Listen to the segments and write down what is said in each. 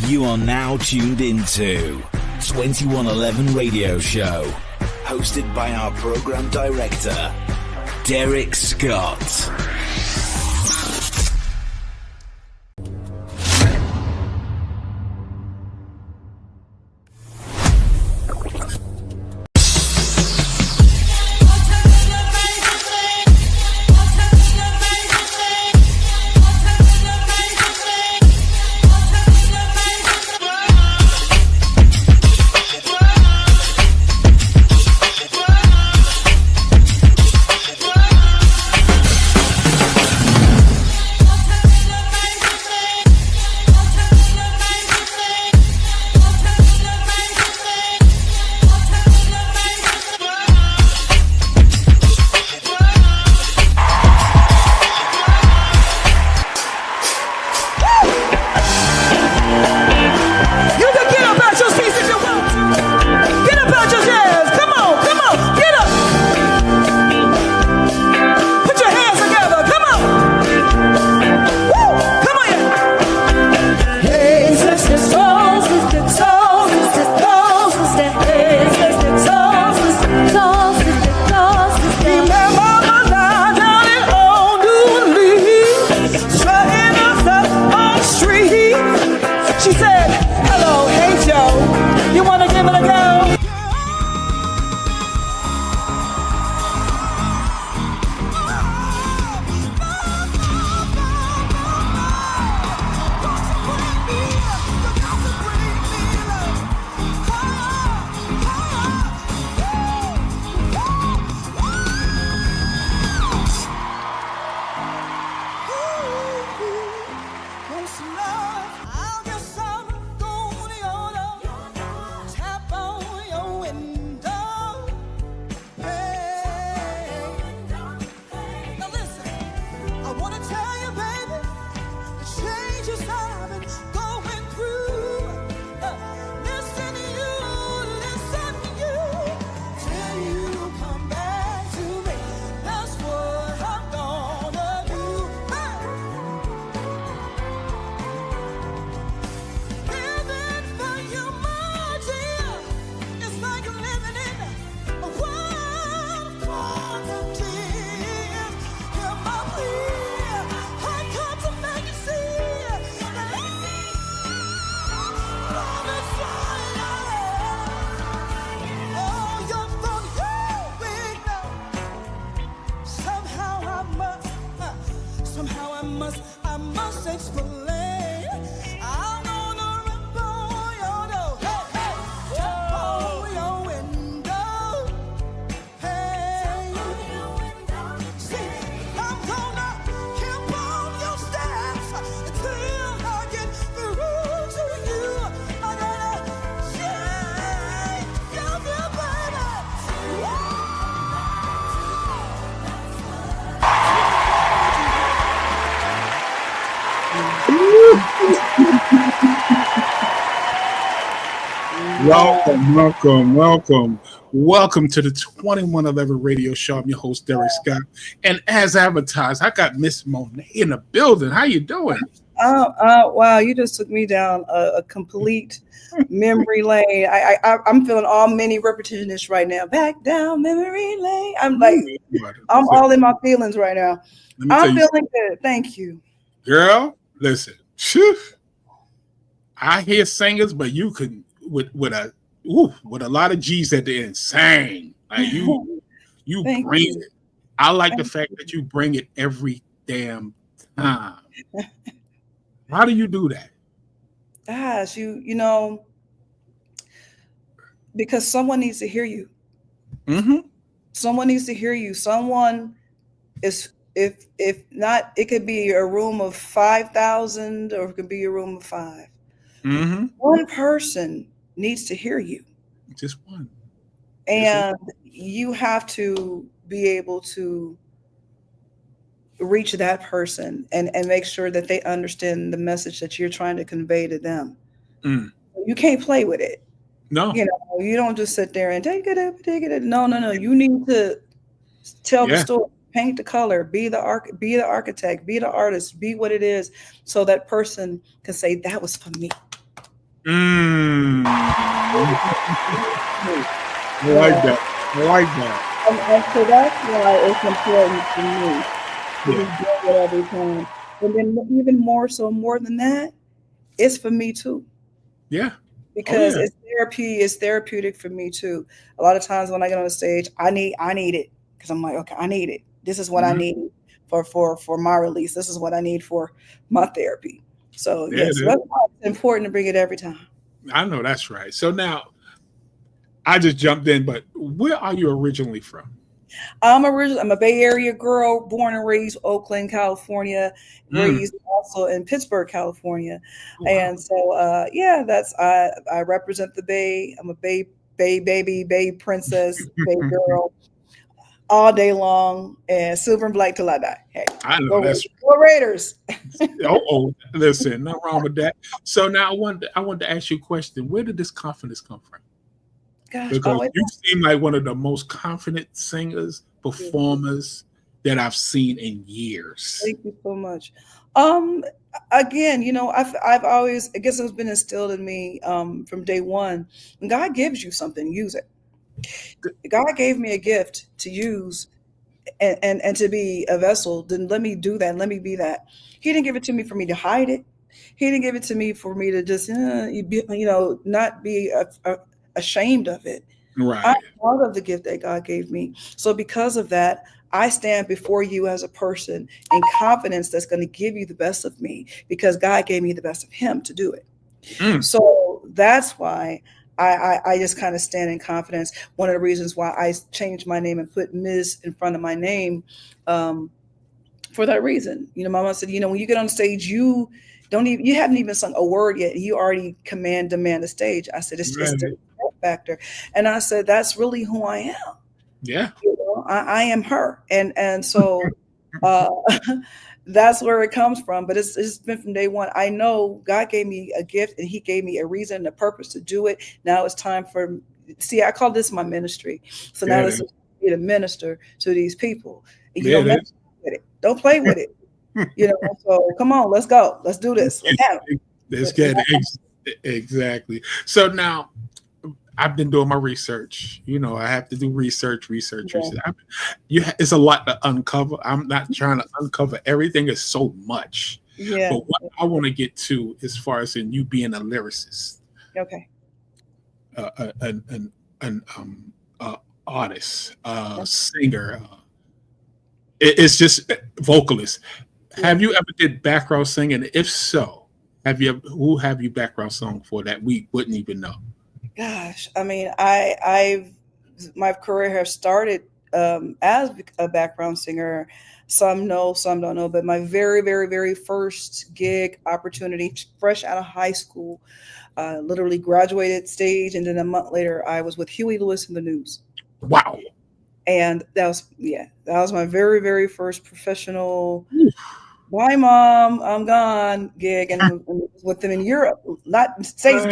You are now tuned into 2111 Radio Show, hosted by our program director, Derrick Scott. Welcome to the 2111 Radio Show. I'm your host, Derrick Scott. And as advertised, I got Miss Monet in the building. How you doing? Wow, you just took me down a complete memory lane. I'm feeling all many repetitionists right now. Back down memory lane. I'm all in my feelings right now. I'm feeling good. Thank you. Girl, listen. I hear singers, but you could with a lot of G's at the end. Sing. Like you bring it. I like the fact that you bring it every damn time. How do you do that? Gosh, you know, because someone needs to hear you. Mm-hmm. Someone needs to hear you. Someone is, if not, it could be a room of 5,000 or it could be a room of 5. Mm-hmm. One person needs to hear you. Just one. And you have to be able to reach that person and make sure that they understand the message that you're trying to convey to them. Mm. You can't play with it. No. You know, you don't just sit there and take it up. No. You need to tell the story, paint the color, be the architect, be the artist, be what it is, so that person can say, that was for me. I like that. I like that. And so that's why it's important for me to be doing it every time. And then even more so, more than that, it's for me too. Yeah. Because it's therapy, it's therapeutic for me too. A lot of times when I get on the stage, I need it because I'm like, okay, I need it. This is what I need for my release. This is what I need for my therapy. So yes, that's why it's important to bring it every time. I know that's right. So now, I just jumped in, but where are you originally from? I'm a Bay Area girl, born and raised Oakland, California, raised also in Pittsburgh, California. Wow. And so I represent the Bay. I'm a Bay princess, Bay girl, all day long, and silver and black till I die. Hey, I know that's go Raiders. Listen, nothing wrong with that. So now I wanted to ask you a question. Where did this confidence come from? Gosh, because you seem like one of the most confident singers, performers that I've seen in years. Thank you so much. Again, I've always, I guess it's been instilled in me from day one. When God gives you something, use it. God gave me a gift to use and to be a vessel. Then let me do that. Let me be that. He didn't give it to me for me to hide it. He didn't give it to me for me to just, not be ashamed of it. Right. I'm proud of the gift that God gave me. So because of that, I stand before you as a person in confidence that's going to give you the best of me because God gave me the best of him to do it. So that's why I just kind of stand in confidence. One of the reasons why I changed my name and put Ms. in front of my name for that reason. My mom said, when you get on stage, you haven't even sung a word yet. You already demand the stage. I said, it's just a factor. And I said, that's really who I am. Yeah. I am her. And so that's where it comes from. But it's been from day one. I know God gave me a gift and he gave me a reason and a purpose to do it. Now it's time I call this my ministry. So now it's me to minister to these people. You don't mess with it. Don't play with it. So come on, let's go. Let's do this. Let's get it. Exactly. So now I've been doing my research. I have to do research. It's a lot to uncover. I'm not trying to uncover everything. It's so much. Yeah. But what I want to get to, as far as in you being a lyricist, okay, an artist, singer, it's just vocalist. Have you ever did background singing? If so, who have you background sung for that we wouldn't even know? Gosh, I mean, my career has started as a background singer. Some know, some don't know, but my very, very, very first gig opportunity, fresh out of high school, literally graduated stage, and then a month later, I was with Huey Lewis and the News. Wow. And that was my very, very first professional bye mom, I'm gone gig, and with them in Europe. Not States,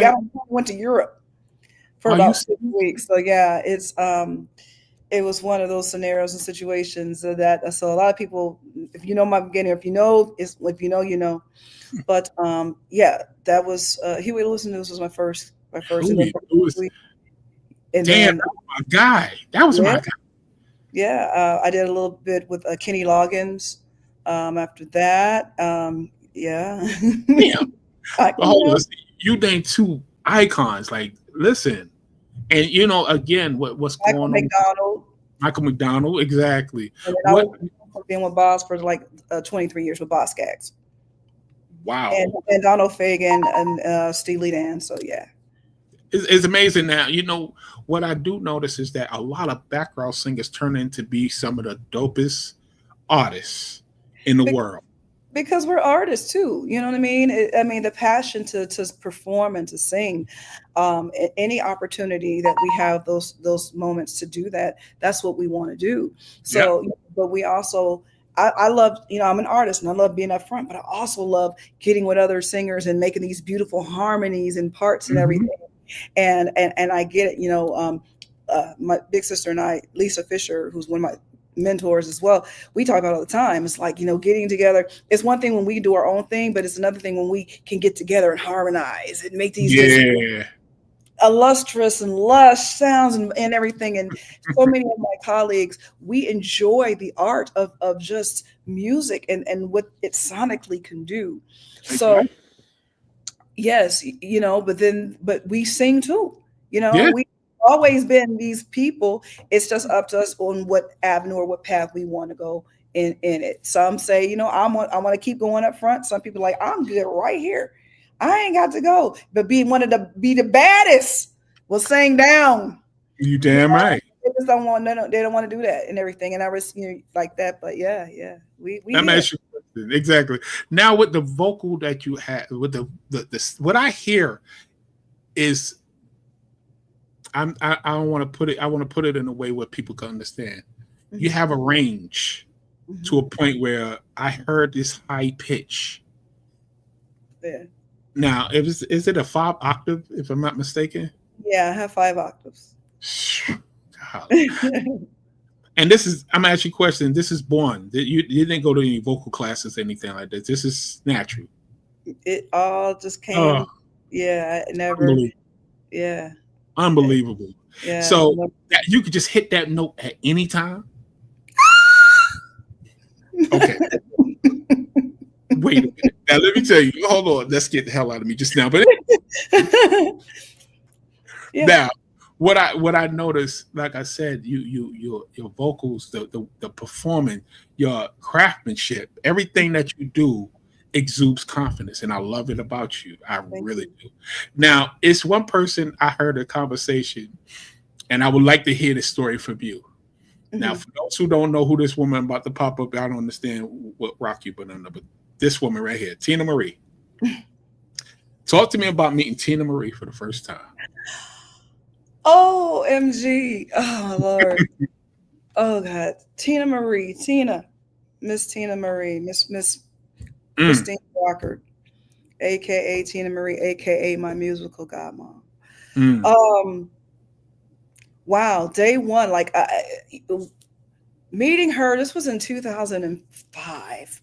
went to Europe for about 6 weeks. So yeah, it was one of those scenarios and situations that so a lot of people, if you know my beginning, if you know, you know. But that was Huey Lewis and News was my first. Huey Lewis. And damn, that was my guy. That was my guy. Yeah, I did a little bit with Kenny Loggins. After that, yeah. You named two icons. Like, listen, and again, what's going on? Michael McDonald, exactly. And then I was been with Boz for like 23 years with Boz Skaggs. Wow. And Donald Fagen and Steely Dan. So yeah. It's amazing now. What I do notice is that a lot of background singers turn into be some of the dopest artists in the world. Because we're artists too. You know what I mean? The passion to perform and to sing, any opportunity that we have those moments to do that, that's what we want to do. So, but we also, I love, I'm an artist and I love being up front, but I also love getting with other singers and making these beautiful harmonies and parts and everything. And I get it, my big sister and I, Lisa Fisher, who's one of mentors as well. We talk about all the time. It's like, getting together. It's one thing when we do our own thing, but it's another thing when we can get together and harmonize and make these illustrious and lush sounds and everything. And so many of my colleagues, we enjoy the art of just music and what it sonically can do. So yes, but we sing too, we always been these people. It's just up to us on what avenue or what path we want to go in it. Some say, I want to keep going up front. Some people like, I'm good right here. I ain't got to go. But be the baddest will sing down. You damn right. They just don't want they don't want to do that and everything. And I was like that. But yeah. We exactly. Now with the vocal that you have, with the what I hear is I don't want to put it. I want to put it in a way where people can understand. Mm-hmm. You have a range to a point where I heard this high pitch. Yeah. Now, is it a 5 octave? If I'm not mistaken. Yeah, I have 5 octaves. And this is, I'm asking you a question. This is born. You didn't go to any vocal classes, anything like this. This is natural. It all just came. Yeah, I never. Yeah. Unbelievable. Yeah. So that you could just hit that note at any time. Okay. Wait a minute. Now let me tell you. Hold on. Let's get the hell out of me just now. But now, what I noticed, like I said, your vocals, the performing, your craftsmanship, everything that you do exudes confidence, and I love it about you. I really do. Now, it's one person I heard a conversation, and I would like to hear the story from you. Mm-hmm. Now, for those who don't know who this woman about to pop up, I don't understand what rock you put on, but this woman right here, Tina Marie. Talk to me about meeting Tina Marie for the first time. Oh, MG. Oh, Lord. Oh, God. Tina Marie. Miss Tina Marie. Miss Christine Walker, a.k.a. Tina Marie, a.k.a. my musical godmom. Wow. Day one, like meeting her, this was in 2005.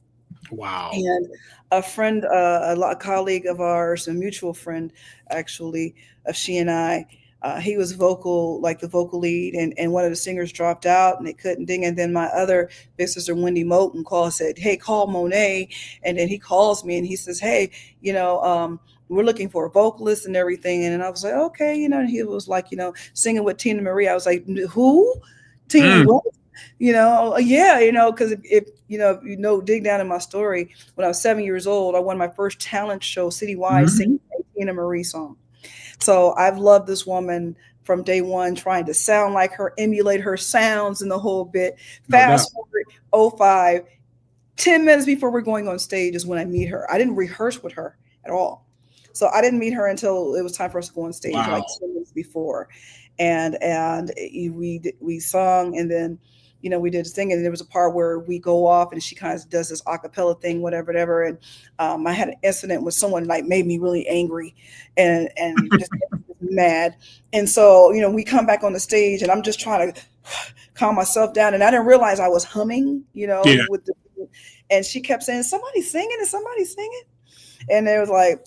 Wow. And a friend, a colleague of ours, a mutual friend, actually, of she and I, he was the vocal lead, and one of the singers dropped out and they couldn't ding. And then my other big sister, Wendy Moten, said, "Hey, call Monet." And then he calls me and he says, "Hey, we're looking for a vocalist and everything." And I was like, "Okay," and he was like, singing with Tina Marie. I was like, "Who? Tina what?" Yeah, because if dig down in my story, when I was 7 years old, I won my first talent show citywide singing a Tina Marie song. So I've loved this woman from day one, trying to sound like her, emulate her sounds and the whole bit. Fast forward 2005, 10 minutes before we're going on stage is when I meet her. I didn't rehearse with her at all. So I didn't meet her until it was time for us to go on stage, like 10 minutes before. And we sung, and then we did this thing, and there was a part where we go off and she kind of does this acapella thing, whatever. And I had an incident with someone like made me really angry and just mad. And so, we come back on the stage and I'm just trying to calm myself down. And I didn't realize I was humming, and she kept saying, "Somebody's singing, is somebody singing?" And it was like,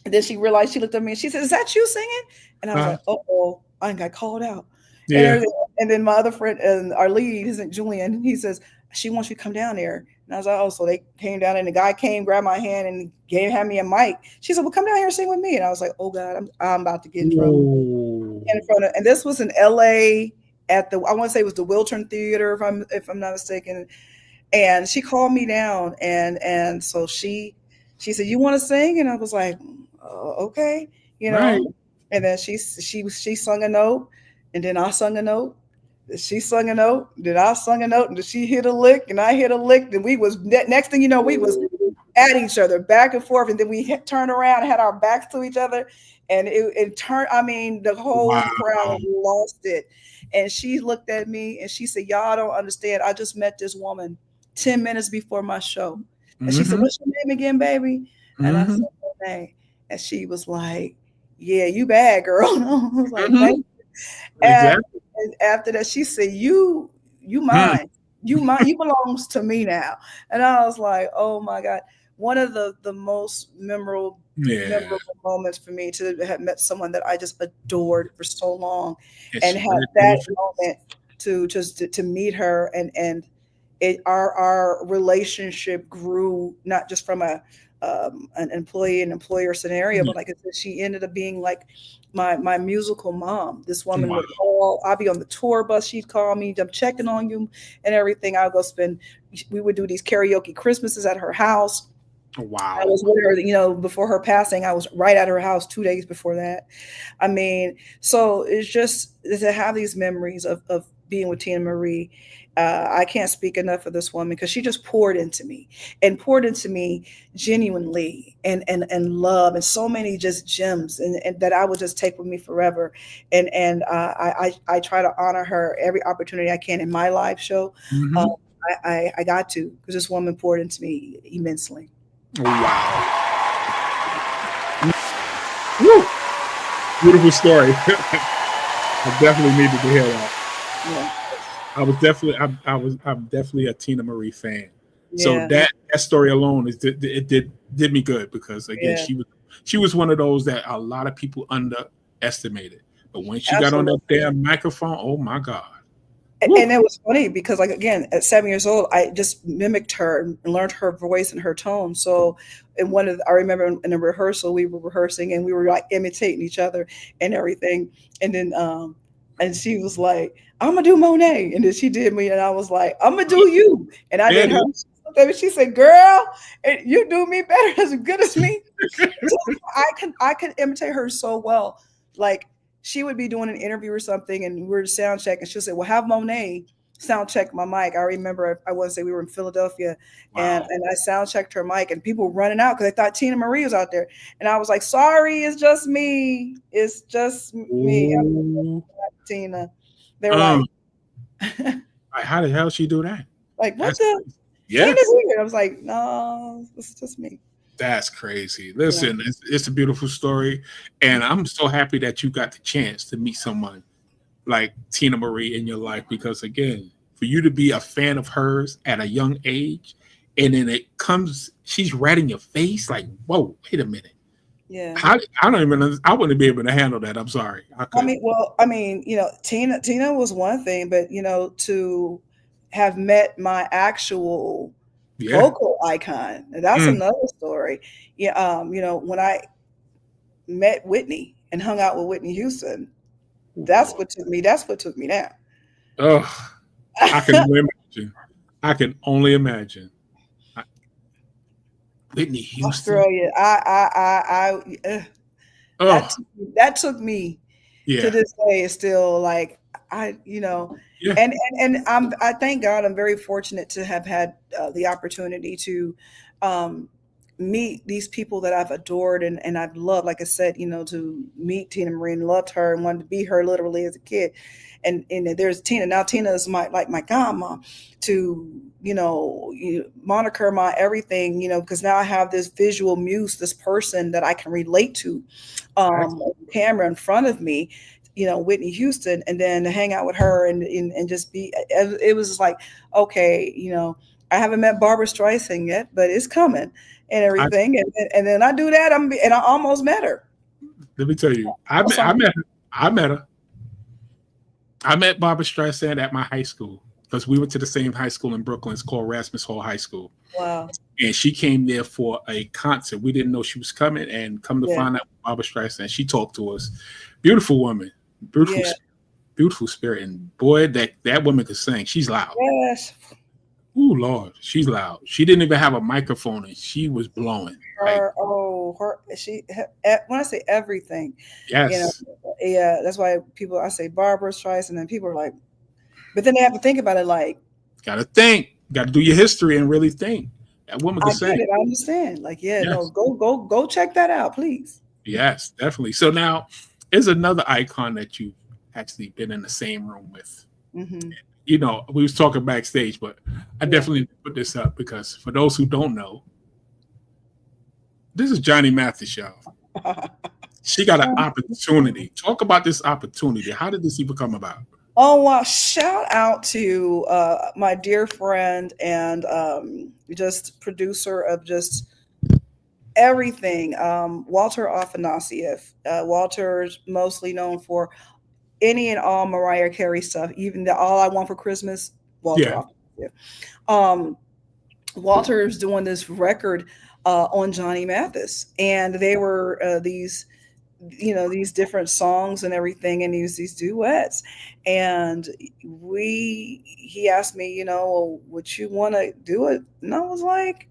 and then she realized, she looked at me and she said, "Is that you singing?" And I was like, "Uh-oh, I got called out." Yeah. And then my other friend and our lead, his name Julian, he says, "She wants you to come down there." And I was like, "Oh," so they came down, and the guy came, grabbed my hand, and had me a mic. She said, "Well, come down here and sing with me." And I was like, "Oh God, I'm about to get in trouble." And this was in LA at I want to say it was the Wiltern Theater, if I'm not mistaken. And she called me down, and so she said, "You want to sing?" And I was like, "Okay," Right. And then she sung a note. And then I sung a note. She sung a note. Then I sung a note. And she hit a lick, and I hit a lick. And we was next thing you know, we was at each other, back and forth. And then we turned around and had our backs to each other. And it turned. I mean, the whole crowd lost it. And she looked at me and she said, "Y'all don't understand. I just met this woman 10 minutes before my show." And she said, "What's your name again, baby?" And I said, "Monet." And she was like, "Yeah, you bad, girl." And I was like, "Thank you." And after that, she said, you mine. you belongs to me now. And I was like, oh my God. One of the most memorable moments for me to have met someone that I just adored for so long, and have that moment to meet her, and our relationship grew, not just from an employee and employer scenario, but like I said, she ended up being like my musical mom. This woman would call, I'd be on the tour bus, she'd call me, I'm checking on you and everything. I'll go we would do these karaoke Christmases at her house. Wow. I was with her, before her passing. I was right at her house 2 days before that. I mean, so it's just to have these memories of being with Teena Marie. I can't speak enough of this woman, because she just poured into me genuinely, and love, and so many just gems, and that I would just take with me forever. And I try to honor her every opportunity I can in my live show. Mm-hmm. I got to, because this woman poured into me immensely. Wow. Woo. Beautiful story. I definitely needed to hear that. Yeah. I'm definitely a Teena Marie fan. Yeah. So that story alone it did me good, because again, she was one of those that a lot of people underestimated. But when she got on that damn microphone, oh my God. And it was funny, because like, again, at 7 years old, I just mimicked her and learned her voice and her tone. So I remember in a rehearsal, we were rehearsing and we were like imitating each other and everything. And then, and she was like, I'm gonna do Monet. And then she did me, and I was like, I'm gonna do you. And I did her. And she said, girl, you do me better, as good as me. So I can imitate her so well. Like, she would be doing an interview or something, and we were sound check, and she'll say, well, have Monet sound check my mic. I remember, I want to say we were in Philadelphia, and I sound checked her mic, and people were running out because they thought Teena Marie was out there. And I was like, sorry, it's just me. It's just me. I'm Teena. They were like, how the hell she do that? Like, what the? Yes. I was like, no, it's just me. That's crazy. Listen, it's a beautiful story, and I'm so happy that you got the chance to meet someone like Teena Marie in your life, because again, for you to be a fan of hers at a young age, and then she's right in your face, like, whoa, wait a minute. Yeah. I wouldn't be able to handle that. I'm sorry. Teena was one thing, but to have met my actual vocal icon, that's another story. When I met Whitney and hung out with Whitney Houston, that's what took me down. Oh, I can only imagine. I can only imagine. Whitney Houston, Australia. That took me to this day. Is still like and I thank God, I'm very fortunate to have had the opportunity to meet these people that I've adored and I've loved. Like I said, to meet Teena Marie and loved her and wanted to be her literally as a kid. And there's Teena. Now Teena is my godmom, to moniker my everything, because now I have this visual muse, this person that I can relate to, camera in front of me, Whitney Houston, and then to hang out with her and just be. It was just like, okay, I haven't met Barbara Streisand yet, but it's coming and everything, and then I do that, and I almost met her. Let me tell you, I met her. I met Barbara Streisand at my high school, because we went to the same high school in Brooklyn. It's called Rasmus Hall High School. Wow. And she came there for a concert. We didn't know she was coming, and come to find out, Barbara Streisand, she talked to us. Beautiful woman. Beautiful spirit. And boy, that woman could sing. She's loud. Yes. Oh, Lord. She's loud. She didn't even have a microphone, and she was blowing. When I say everything. Yes. That's why I say Barbara Streisand, and people are like, but then they have to think about it, like, gotta think, gotta do your history and really think. That woman can sing. I understand. Like, go check that out, please. Yes, definitely. So now is another icon that you've actually been in the same room with. Mm-hmm. We was talking backstage, but I definitely put this up because for those who don't know, this is Johnny Mathis, y'all. She got an opportunity. Talk about this opportunity. How did this even come about? Oh wow! Shout out to my dear friend and just producer of just everything, Walter Afanasieff. Walter's mostly known for any and all Mariah Carey stuff, even the All I Want for Christmas. Walter Afanasieff. Walter's doing this record on Johnny Mathis, and they were these these different songs and everything, and these duets. And he asked me, well, would you want to do it? And I was like,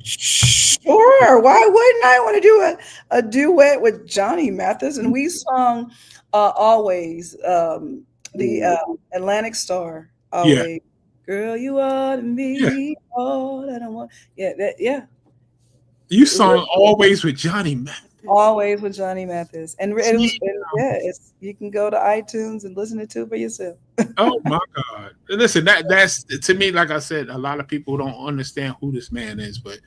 sure, why wouldn't I want to do a duet with Johnny Mathis? And we sung Always, the Atlantic Star, Always. Girl, you ought to be all that I want. You sung Always with Johnny Mathis. Always with Johnny Mathis. And you can go to iTunes and listen to it for yourself. Oh my God. Listen, that's to me, like I said, a lot of people don't understand who this man is, but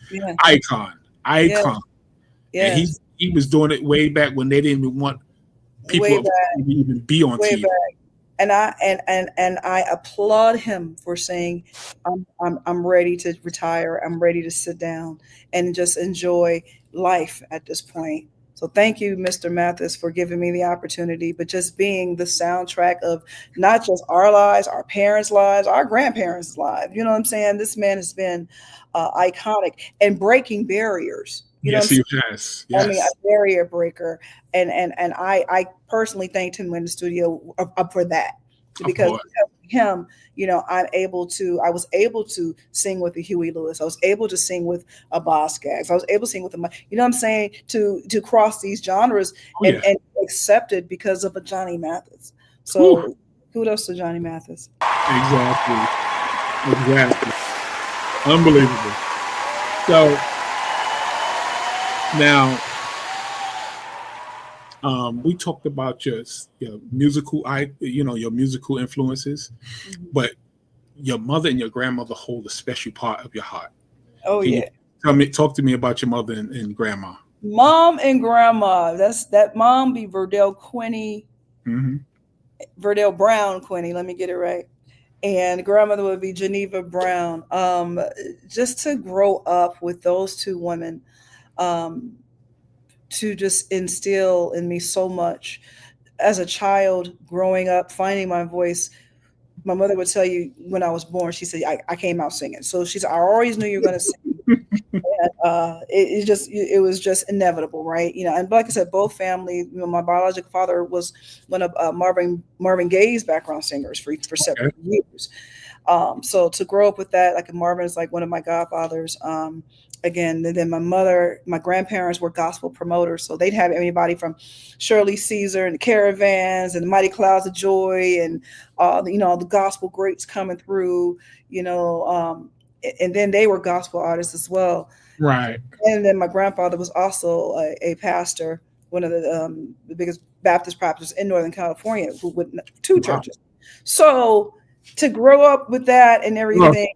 icon. Yeah. And he was doing it way back when they didn't even want people to even be on TV. Back. And I applaud him for saying, I'm ready to retire. I'm ready to sit down and just enjoy life at this point. So thank you, Mr. Mathis, for giving me the opportunity, but just being the soundtrack of not just our lives, our parents' lives, our grandparents' lives. You know what I'm saying? This man has been iconic and breaking barriers. Yes, he has. Yes. I mean, a barrier breaker. And I personally thanked him in the studio for that. Because of him, I was able to sing with the Huey Lewis. I was able to sing with a Boss Gags. I was able to sing with what I'm saying, to cross these genres and accept it because of a Johnny Mathis. So kudos to Johnny Mathis. Exactly. Unbelievable. So now, we talked about your musical, your musical influences, but your mother and your grandmother hold a special part of your heart. Oh, Talk to me about your mother and grandma. Mom and grandma. That mom be Verdell Quinney, Verdell Brown Quinney. Let me get it right. And grandmother would be Geneva Brown. Just to grow up with those two women, to just instill in me so much as a child growing up, finding my voice. My mother would tell you when I was born, she said, I came out singing. So she said, I always knew you were going to sing. And, it was just inevitable, right? And like I said, both families, my biological father was one of Marvin Gaye's background singers for several years. So to grow up with that, like Marvin is like one of my godfathers. Again, and then my grandparents were gospel promoters, so they'd have anybody from Shirley Caesar and the Caravans and the Mighty Clouds of Joy and the gospel greats coming through, and then they were gospel artists as well. Right. And then my grandfather was also a pastor, one of the biggest Baptist pastors in Northern California, with two churches. So to grow up with that and everything,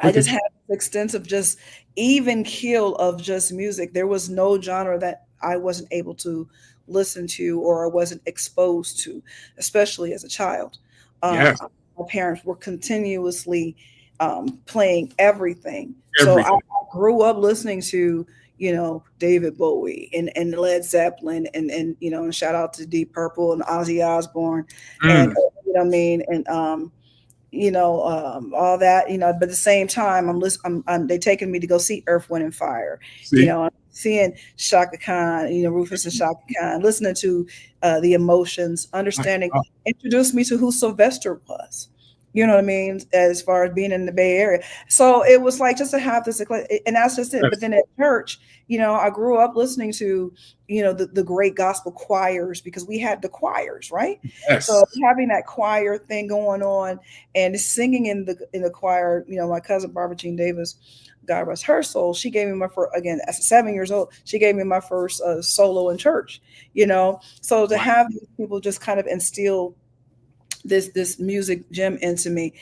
I just had this extensive, just even keel of just music. There was no genre that I wasn't able to listen to or I wasn't exposed to, especially as a child. My parents were continuously playing everything. So I grew up listening to, David Bowie and Led Zeppelin and shout out to Deep Purple and Ozzy Osbourne and all that, but at the same time, they taking me to go see Earth, Wind and Fire, I'm seeing Shaka Khan, Rufus and Shaka Khan, listening to the Emotions, understanding, introduced me to who Sylvester was, as far as being in the Bay Area. So it was like just to have this, and that's just it. But then at church, I grew up listening to, the great gospel choirs, because we had the choirs, right? Yes. So having that choir thing going on and singing in the choir, my cousin Barbara Jean Davis, God rest her soul, she gave me my first, again, as 7 years old, she gave me my first solo in church, So to have these people just kind of instill this music gem into me.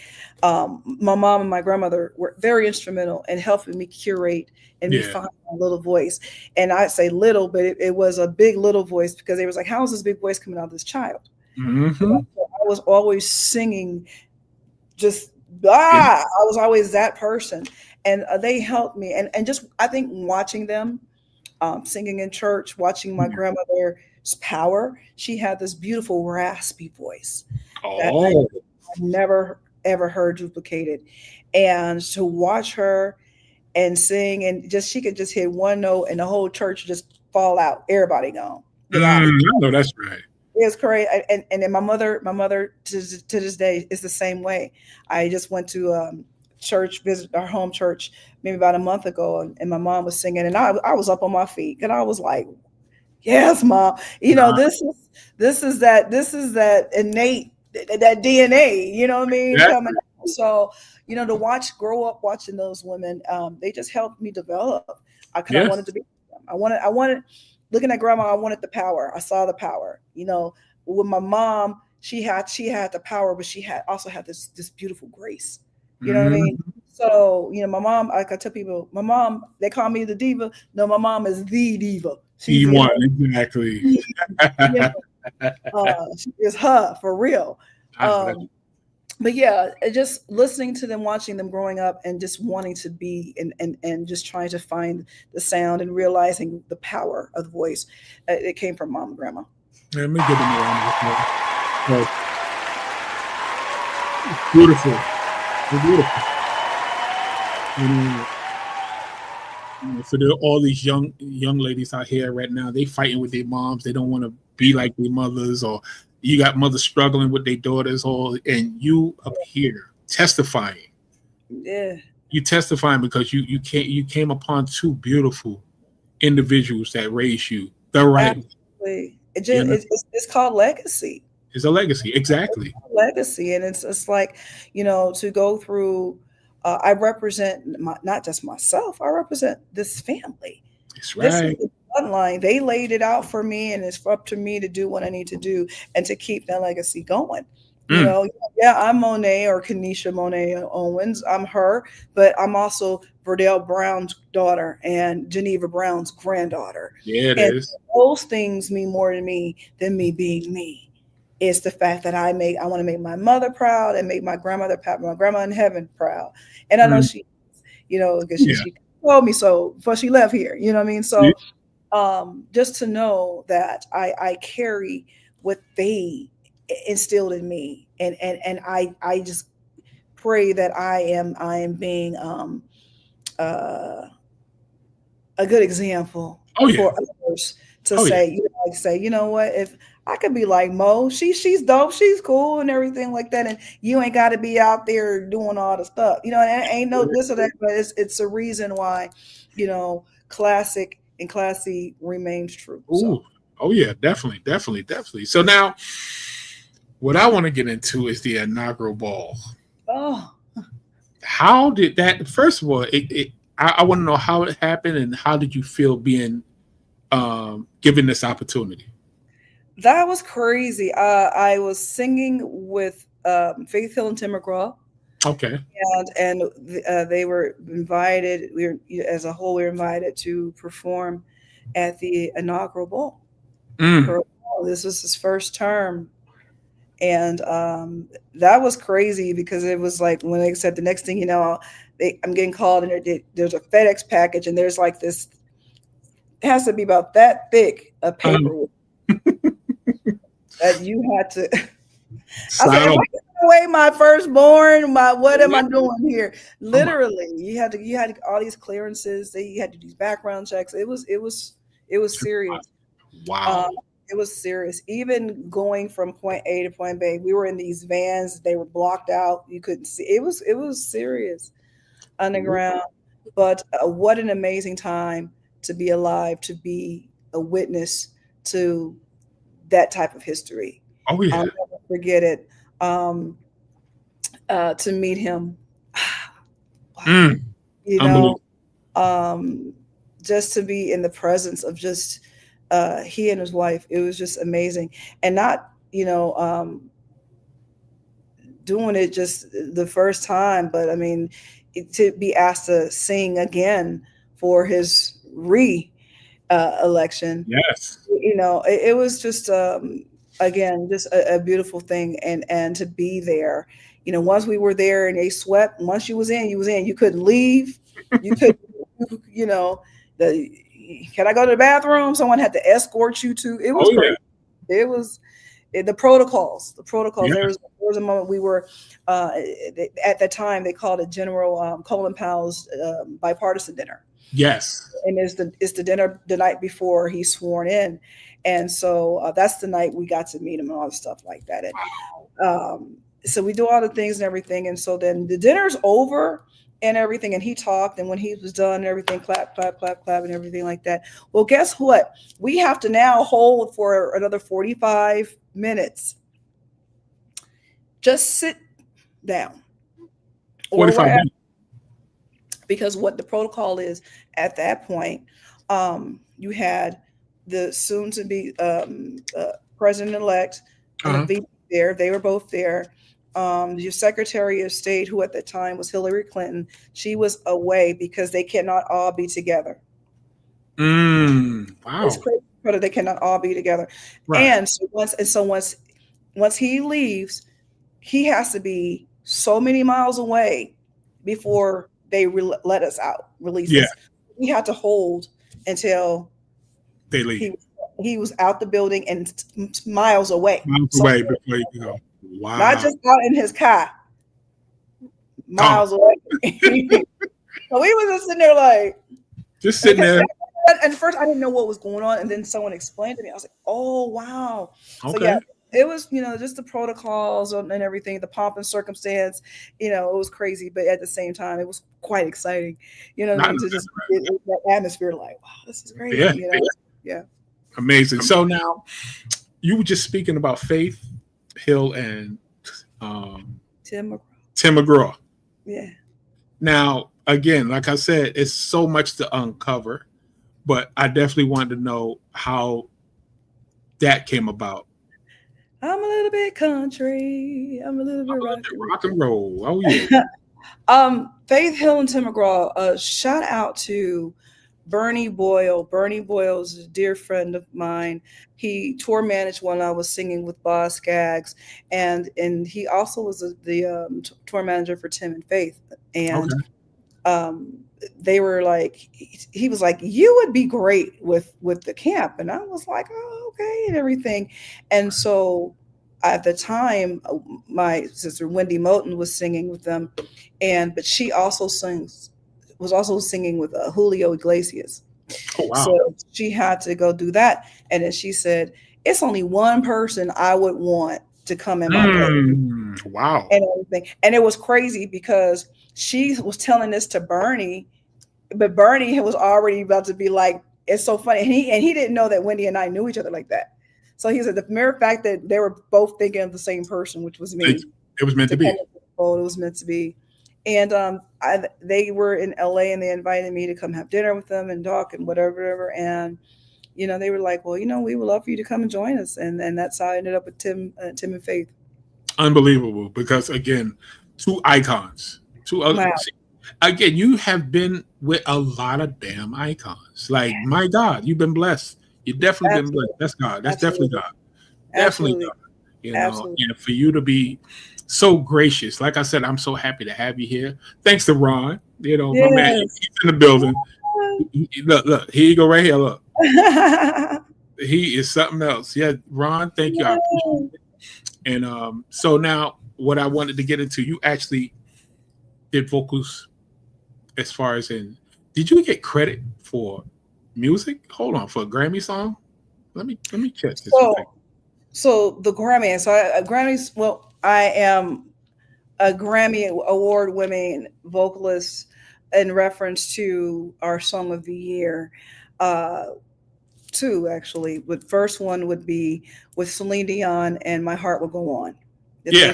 My mom and my grandmother were very instrumental in helping me curate and me find my little voice. And I say little, but it was a big little voice, because they was like, how is this big voice coming out of this child? Mm-hmm. I was always singing, I was always that person. And they helped me. And just, I think watching them singing in church, watching my grandmother's power, she had this beautiful raspy voice that I never, ever heard duplicated. And to watch her and sing, and just she could just hit one note and the whole church just fall out, everybody gone. I know that's right. It's crazy. And then my mother to this day is the same way. I just went to church, visit our home church maybe about a month ago, and my mom was singing, and I was up on my feet, and I was like, yes, Mom. You know, this is that innate, that DNA, you know what I mean? Yeah. Coming out. So, you know, to grow up watching those women, they just helped me develop. I wanted to be them. I wanted, looking at grandma, I wanted the power. I saw the power. You know, with my mom, she had the power, but she also had this beautiful grace. You know what I mean? So, you know, my mom, like I tell people, my mom, they call me the diva. No, my mom is the diva. She's exactly. She is her for real. But yeah, just listening to them, watching them growing up, and just wanting to be and just trying to find the sound and realizing the power of the voice. It came from mom and grandma. Let me give them a round of applause. Beautiful. They're beautiful. For all these young ladies out here right now, they fighting with their moms. They don't want to be like their mothers, or you got mothers struggling with their daughters, and you up here testifying. Yeah, you testifying because you came upon two beautiful individuals that raised you the right way. It's called legacy. It's a legacy, exactly. Legacy, and it's like, you know, to go through. I represent not just myself. I represent this family. That's right. This is the bloodline. They laid it out for me, and it's up to me to do what I need to do and to keep that legacy going. You know, yeah, I'm Monet, or Kenesha Monet Owens. I'm her, but I'm also Verdell Brown's daughter and Geneva Brown's granddaughter. Yeah, it is. Those things mean more to me than me being me. It's the fact that I want to make my mother proud and make my grandmother proud, my grandma in heaven proud. And I know she, you know, because she told me so before she left here. You know what I mean? So just to know that I carry what they instilled in me, and I just pray that I am being a good example for others to say, you know what, if I could be like Mo, she's dope, she's cool and everything like that, and you ain't got to be out there doing all the stuff, you know, and ain't no this or that, but it's a reason why, you know, classic and classy remains true. So. Oh yeah, definitely. So now, what I want to get into is the inaugural ball. Oh, how did that? First of all, I want to know how it happened, and how did you feel being given this opportunity? That was crazy. I was singing with Faith Hill and Tim McGraw. Okay. And they were invited. We were invited to perform at the inaugural ball. This was his first term, and that was crazy because it was like when they said the next thing you know, I'm getting called, and there's a FedEx package, and there's like this. It has to be about that thick a paper. That you had to. I was like, am I giving away my firstborn? What am I doing here? Literally, you had all these clearances. You had to do these background checks. It was serious. Wow. It was serious. Even going from point A to point B, we were in these vans. They were blocked out. You couldn't see. It was serious underground. But what an amazing time to be alive, to be a witness to that type of history. Oh yeah. I'll never forget it. To meet him, you know, just to be in the presence of just he and his wife, it was just amazing. And not, you know, doing it just the first time, but I mean, to be asked to sing again for his election. Yes. You know, it was just again, just a beautiful thing, and to be there. Once we were there and they swept, once you was in, you was in. You couldn't leave. You could, can I go to the bathroom? Someone had to escort you to. It was great. It was the protocols. Yeah. There was a moment we were at the time they called it General Colin Powell's bipartisan dinner. Yes, and it's the dinner the night before he's sworn in, and so that's the night we got to meet him and all the stuff like that. And so we do all the things and everything, and so then the dinner's over and everything, and he talked, and when he was done and everything, clap, clap, clap, clap, and everything like that. Well, guess what? We have to now hold for another 45 minutes. Just sit down. 45 minutes. Because what the protocol is at that point, you had the soon-to-be president-elect and the VP there. They were both there. Your Secretary of State, who at the time was Hillary Clinton, she was away because they cannot all be together. Wow. It's crazy, but they cannot all be together. Right. And so once he leaves, he has to be so many miles away before they let us out, release us. We had to hold until they leave. He was out the building and miles away. Away before you go. Wow. Not just out in his car. Miles away. So we was just sitting there like. Just sitting there. And first I didn't know what was going on. And then someone explained to me. I was like, oh, wow. Okay. So yeah. It was, just the protocols and everything, the pomp and circumstance, it was crazy, but at the same time, it was quite exciting, to just get that atmosphere like, wow, this is great. Yeah. Amazing. So now you were just speaking about Faith Hill and Tim McGraw. Yeah. Now, again, like I said, it's so much to uncover, but I definitely wanted to know how that came about. I'm a little bit country. I'm a little bit rock and roll. Oh yeah. Faith Hill and Tim McGraw. Shout out to Bernie Boyle. Bernie Boyle is a dear friend of mine. He tour managed when I was singing with Boz Scaggs, and he also was the tour manager for Tim and Faith. And they were like, he was like, you would be great with the camp. And I was like, oh, okay, and everything. And so at the time, my sister Wendy Moten was singing with them, but she also was also singing with Julio Iglesias. Oh, wow. So she had to go do that. And then she said, it's only one person I would want to come in my place. Wow. And everything. And it was crazy because she was telling this to Bernie, but Bernie was already about to be like, it's so funny. And he didn't know that Wendy and I knew each other like that. So he said the mere fact that they were both thinking of the same person, which was me. It was meant to be. It was meant to be. And they were in LA and they invited me to come have dinner with them and talk and whatever. And, they were like, well, we would love for you to come and join us. And that's how I ended up with Tim and Faith. Unbelievable. Because again, two icons, two other. Wow. Again, you have been with a lot of damn icons. Like, my God, you've been blessed. You've definitely been blessed. That's God. That's definitely God. Definitely God. And for you to be so gracious. Like I said, I'm so happy to have you here. Thanks to Ron. My man, he's in the building. Look, here you go right here. Look. He is something else. Yeah, Ron, thank you. I appreciate it. And so now what I wanted to get into, you actually did vocals as far as did you get credit for music? Hold on, for a Grammy song? Let me check this. So the Grammys, Grammys, well, I am a Grammy award-winning vocalist in reference to our Song of the Year. Two, actually. The first one would be with Celine Dion and My Heart Will Go On.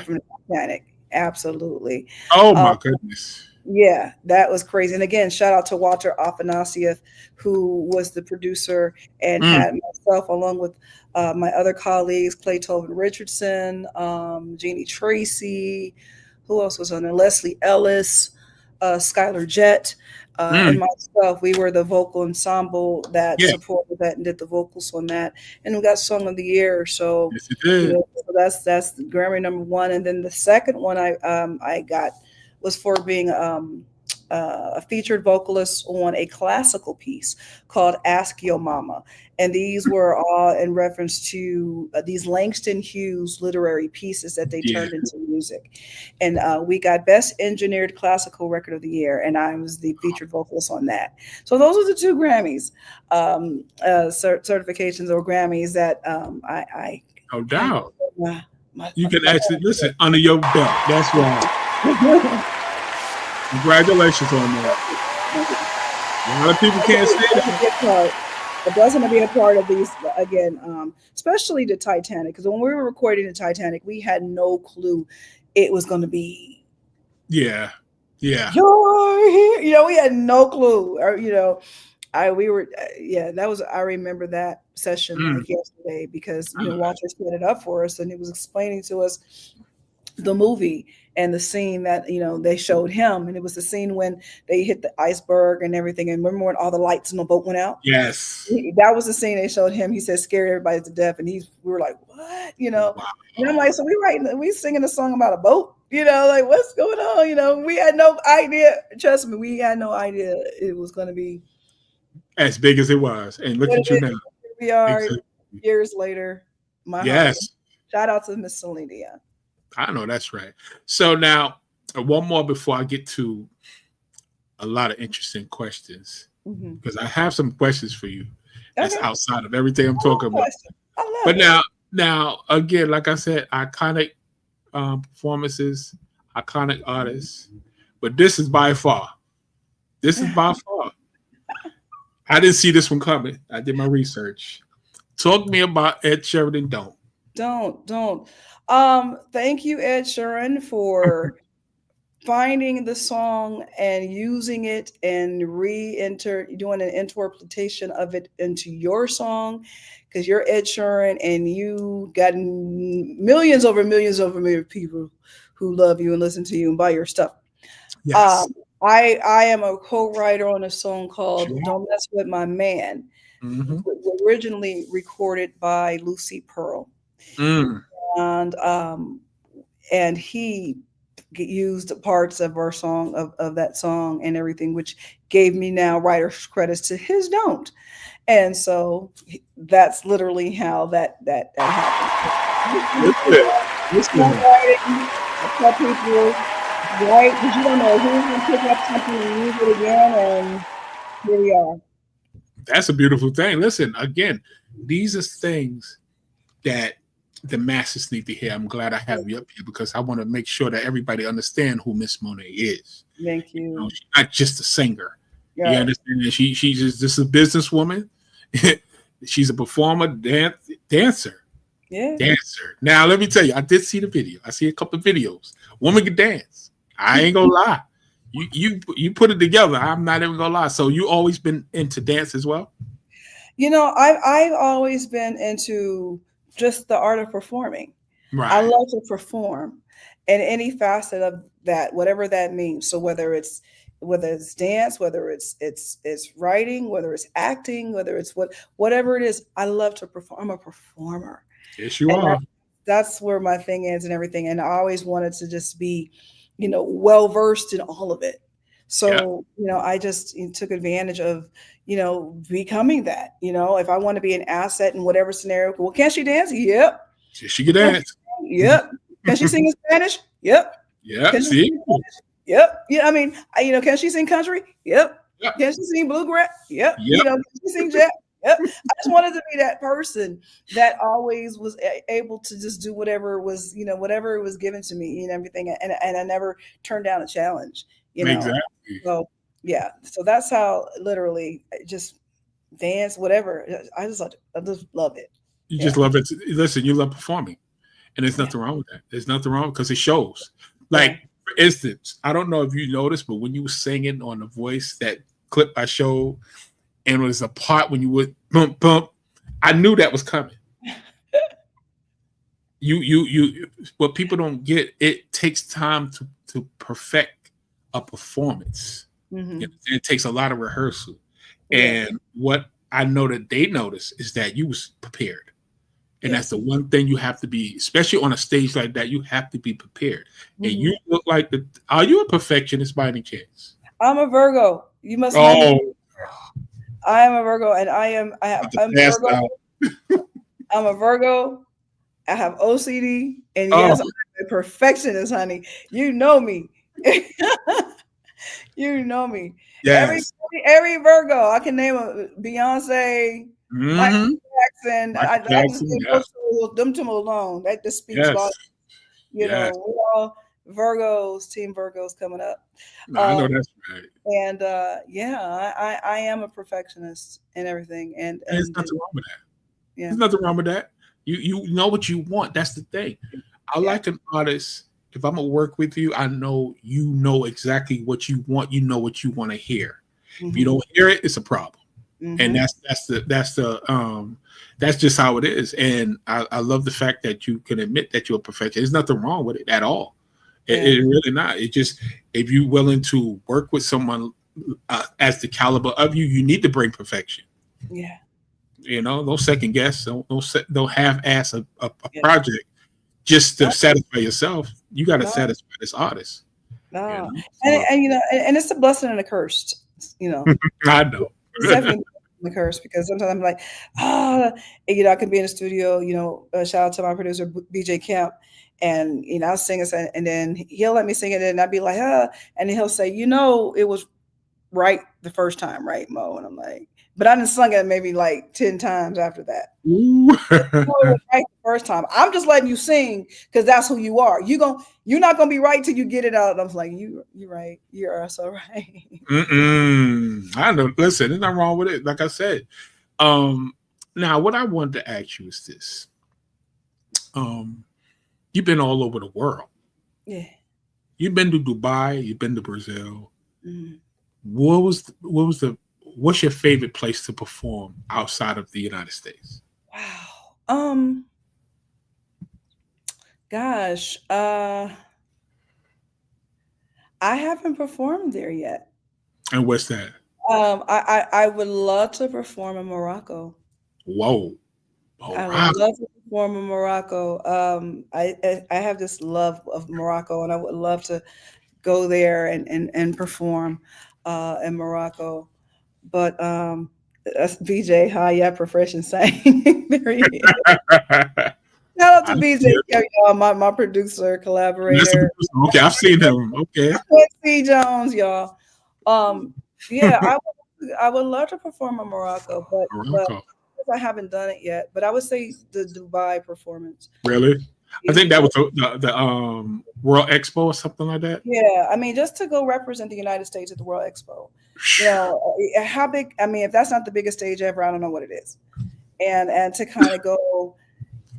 From Titanic. Absolutely. Oh, my goodness. Yeah, that was crazy. And again, shout out to Walter Afanasieff, who was the producer and had myself along with my other colleagues, Clay Tobin Richardson, Jeannie Tracy, who else was on there? Leslie Ellis, Skylar Jett, and myself. We were the vocal ensemble that supported that and did the vocals on that, and we got Song of the Year. So, yes, it did. So that's the Grammy #1, and then the second one I got was for being a featured vocalist on a classical piece called Ask Your Mama. And these were all in reference to these Langston Hughes literary pieces that they turned into music. And we got Best Engineered Classical Record of the Year, and I was the featured vocalist on that. So those are the 2 Grammys, certifications or Grammys that I no doubt. You can actually listen under your belt. That's right. Congratulations on that. A lot of people can't say that. It doesn't be a part of these again, especially the Titanic. Because when we were recording the Titanic, we had no clue it was going to be. Yeah. You're here. We had no clue. Or, that was. I remember that session like yesterday because Walter set it up for us and it was explaining to us the movie and the scene that they showed him, and it was the scene when they hit the iceberg and everything. And remember when all the lights in the boat went out? Yes, that was the scene they showed him. He said scared everybody to death, and we were like, what? Wow. And I'm like, so we singing a song about a boat? Like what's going on? We had no idea. Trust me, we had no idea it was going to be as big as it was. And look at you now. We are years later. Shout out to Miss Celine Dion. I know that's right. So now, one more before I get to a lot of interesting questions, because I have some questions for you that's outside of everything I'm talking about. But now, again, like I said, iconic performances, iconic artists, but this is by far. I didn't see this one coming. I did my research. Talk to me about Ed Sheeran. Don't. Thank you, Ed Sheeran, for finding the song and using it and doing an interpretation of it into your song, because you're Ed Sheeran and you got millions over millions of people who love you and listen to you and buy your stuff. Yes. I am a co-writer on a song called Don't Mess With My Man, originally recorded by Lucy Pearl. And he used parts of our song of that song and everything, which gave me now writer's credits to his Don't. And so that's literally how that happened. I tell people, right? Because you don't know who's going to pick up something and use it again, and here we are. That's a beautiful thing. Listen, again, these are things that the masses need to hear. I'm glad I have you up here because I want to make sure that everybody understand who Miss Monet is. Thank you. She's not just a singer. Yeah. You understand? She's just a businesswoman. She's a performer, dancer. Yeah. Dancer. Now, let me tell you, I did see the video. I see a couple of videos. Woman can dance. I ain't gonna lie. You put it together. I'm not even gonna lie. So you always been into dance as well? I've always been into just the art of performing. Right. I love to perform in any facet of that, whatever that means. So whether it's dance, whether it's writing, whether it's acting, whether it's whatever it is, I love to perform. I'm a performer. Yes, you are. That's where my thing is and everything. And I always wanted to just be, well versed in all of it. So, I just took advantage of, becoming that. If I want to be an asset in whatever scenario, well, can she dance? Yep. She can dance. Yep. Can she sing in Spanish? Yep. Yeah. Can she sing Spanish? Yep. Yeah. I mean, can she sing country? Yep. Can she sing bluegrass? Yep. Can she sing jazz? Yep. I just wanted to be that person that always was able to just do whatever was, whatever was given to me and everything. And I never turned down a challenge, Exactly. So, yeah. So that's how literally just dance, whatever. I just love it. You just love it. Listen, you love performing. And there's nothing wrong with that. There's nothing wrong because it shows. Like, for instance, I don't know if you noticed, but when you were singing on The Voice, that clip I showed, and it was a part when you would bump, bump, I knew that was coming. What people don't get, it takes time to perfect a performance. Mm-hmm. It takes a lot of rehearsal. Yeah. And what I know that they noticed is that you was prepared. And Yeah. that's the one thing you have to be, especially on a stage like that, you have to be prepared. Mm-hmm. And you look like are you a perfectionist by any chance? I'm a Virgo. You must know. I am a Virgo, and I'm a Virgo. I'm a Virgo. I have OCD, and yes, I'm a perfectionist, honey. You know me. You know me. Yes. Every Virgo, I can name a Beyonce, Michael Jackson. I just leave them two alone. That just speaks about, you know, we're all Virgos, Team Virgos coming up. No, I know that's right. And I am a perfectionist and everything. And there's nothing wrong with that. Yeah. There's nothing wrong with that. You know what you want. That's the thing. I like an artist. If I'm gonna work with you, I know you know exactly what you want. You know what you want to hear. Mm-hmm. If you don't hear it, it's a problem. Mm-hmm. And that's just how it is. And I love the fact that you can admit that you're a perfectionist. There's nothing wrong with it at all. It really not. It just, if you're willing to work with someone as the caliber of you, you need to bring perfection. Yeah. You know, don't second guess. Don't half-ass a project just to satisfy yourself. You got to satisfy this artist. No. You know? And you know, and it's a blessing and a curse. You know, I know. It's definitely a curse, because sometimes I'm like, you know, I can be in the studio. You know, shout out to my producer BJ Kemp, and you know, I'll sing it, and then he'll let me sing it, and I'd be like, and then he'll say, you know, it was right the first time, right, Mo? And I'm like, but I done sung it maybe like 10 times after that. Right the first time. I'm just letting you sing because that's who you are. You're not gonna be right till you get it out. And I'm like, you're right. You are so right. I know. Listen, there's nothing wrong with it. Like I said. Now what I wanted to ask you is this. You've been all over the world. Yeah. You've been to Dubai. You've been to Brazil. Mm-hmm. What's your favorite place to perform outside of the United States? Wow. Gosh. I haven't performed there yet. And what's that? I would love to perform in Morocco. Whoa. I would love to perform in Morocco. I have this love of Morocco, and I would love to go there and perform in Morocco. But that's BJ. Hi, yeah, profession saying. There he is. Shout out to BJ, y'all, my producer, collaborator. Okay, I've seen him. Okay. C. Jones, y'all. Yeah, I would love to perform in Morocco, but I haven't done it yet. But I would say the Dubai performance. Really? I think that was the World Expo or something like that. Yeah, I mean, just to go represent the United States at the World Expo. You know, how big? I mean, if that's not the biggest stage ever, I don't know what it is. And to kind of go,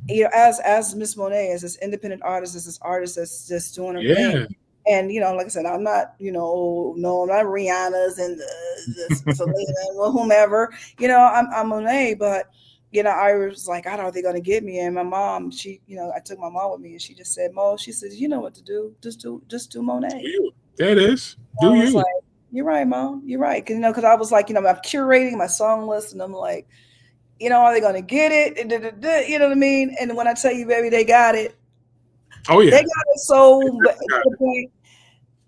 you know, as Miss Monet, as this independent artist, as this artist that's just doing her thing. And you know, like I said, I'm not, you know, no, I'm not Rihanna's and the Selena or whomever. You know, I'm Monet, but. You know, I was like, I don't know if they're going to get me. And my mom, she, you know, I took my mom with me, and she just said, Mo, she says, you know what to do. Just do Monet. That is. Do you? Like, you're right, Mom. You're right. Cause, you know, because I was like, you know, I'm curating my song list, and I'm like, you know, are they going to get it? You know what I mean? And when I tell you, baby, they got it. Oh, yeah. They got it. So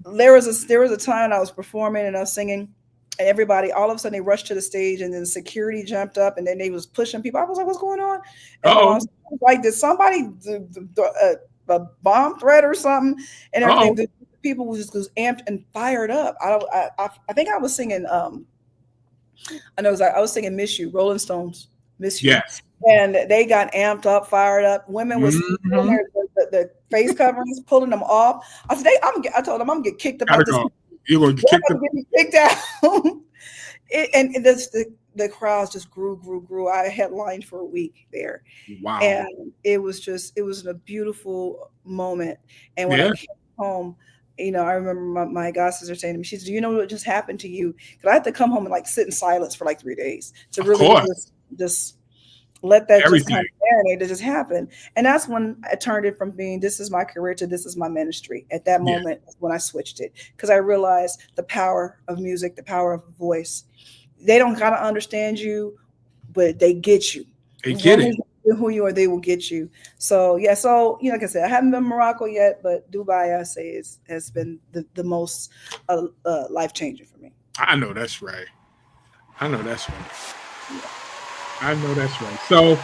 there was a time I was performing and I was singing. And everybody, all of a sudden, they rushed to the stage, and then security jumped up, and then they was pushing people. I was like, "What's going on?" And I was like, "Did somebody do a bomb threat or something?" And everything. The people was just amped and fired up. I think I was singing. I know I was singing "Miss You," Rolling Stones, "Miss You." Yes. And they got amped up, fired up. Women was the face coverings, pulling them off. I said, I told them I'm gonna get kicked up. You're going to get kicked out. And the crowds just grew. I headlined for a week there. Wow. And it was a beautiful moment. And when I came home, you know, I remember my god sister saying to me, she said, you know what just happened to you? Because I had to come home and like sit in silence for like 3 days to really just let that just kind of marinate, to just happen. And that's when I turned it from being this is my career to this is my ministry. At that moment, when I switched it, because I realized the power of music, the power of voice. They don't gotta understand you, but they get you. They get it. Who you are, they will get you. So yeah, so like I said, I haven't been Morocco yet, but Dubai, I say, has been the most life changing for me. I know that's right. So,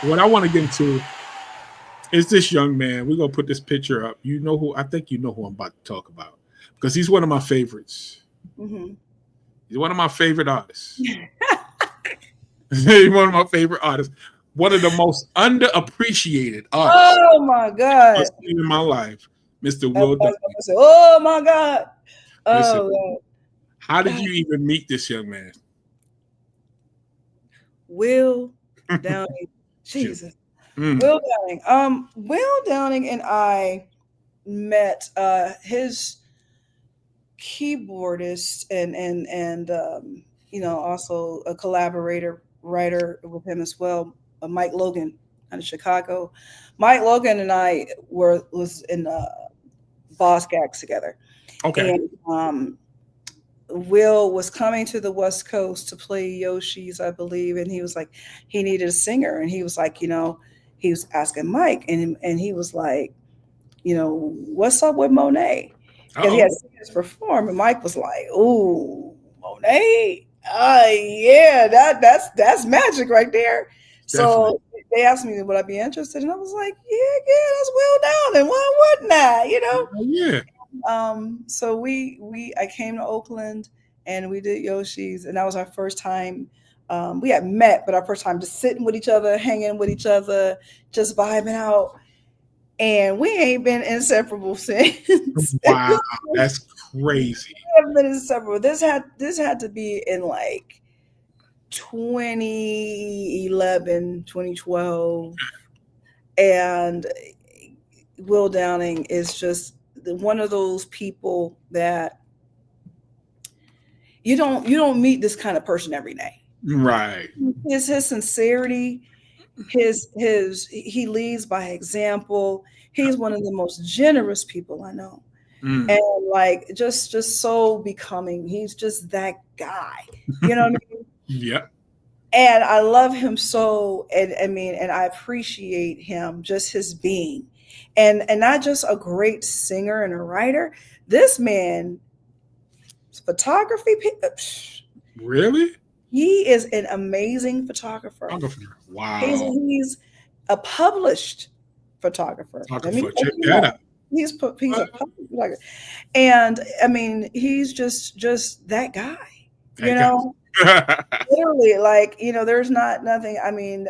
what I want to get into is this young man. We're gonna put this picture up. You know who? I think you know who I'm about to talk about because he's one of my favorites. Mm-hmm. He's one of my favorite artists. He's one of my favorite artists. One of the most underappreciated artists. Oh my God! I've seen in my life, Mr. Will Downing. Oh my God! Listen, how did you even meet this young man? Will Downing, Jesus, Will Downing. Will Downing and I met his keyboardist and also a writer with him as well, Mike Logan out of Chicago. Mike Logan and I was in Boss Gags together. Okay. And Will was coming to the West Coast to play Yoshi's, I believe, and he was like, he needed a singer, and he was like, he was asking Mike, and he was like, what's up with Monet? Because he had singers perform, and Mike was like, "Ooh, Monet, yeah, that's magic right there." Definitely. So they asked me, "Would I be interested?" And I was like, "Yeah, that's Will Downing. Why wouldn't I?" Yeah. So I came to Oakland and we did Yoshi's, and that was our first time. We had met, but our first time just sitting with each other, hanging with each other, just vibing out. And we ain't been inseparable since. Wow, that's crazy. We haven't been inseparable. This had to be in like 2011, 2012. And Will Downing is just one of those people that you don't meet this kind of person every day. Right. His sincerity, he leads by example. He's one of the most generous people I know. And like just so becoming. He's just that guy. You know what I mean? Yeah. And I love him so, and I appreciate him, just his being. And not just a great singer and a writer. This man, photography. Really? He is an amazing photographer. Wow. He's a published photographer. Check that out. He's a published photographer. And he's just that guy. Literally, like, there's nothing.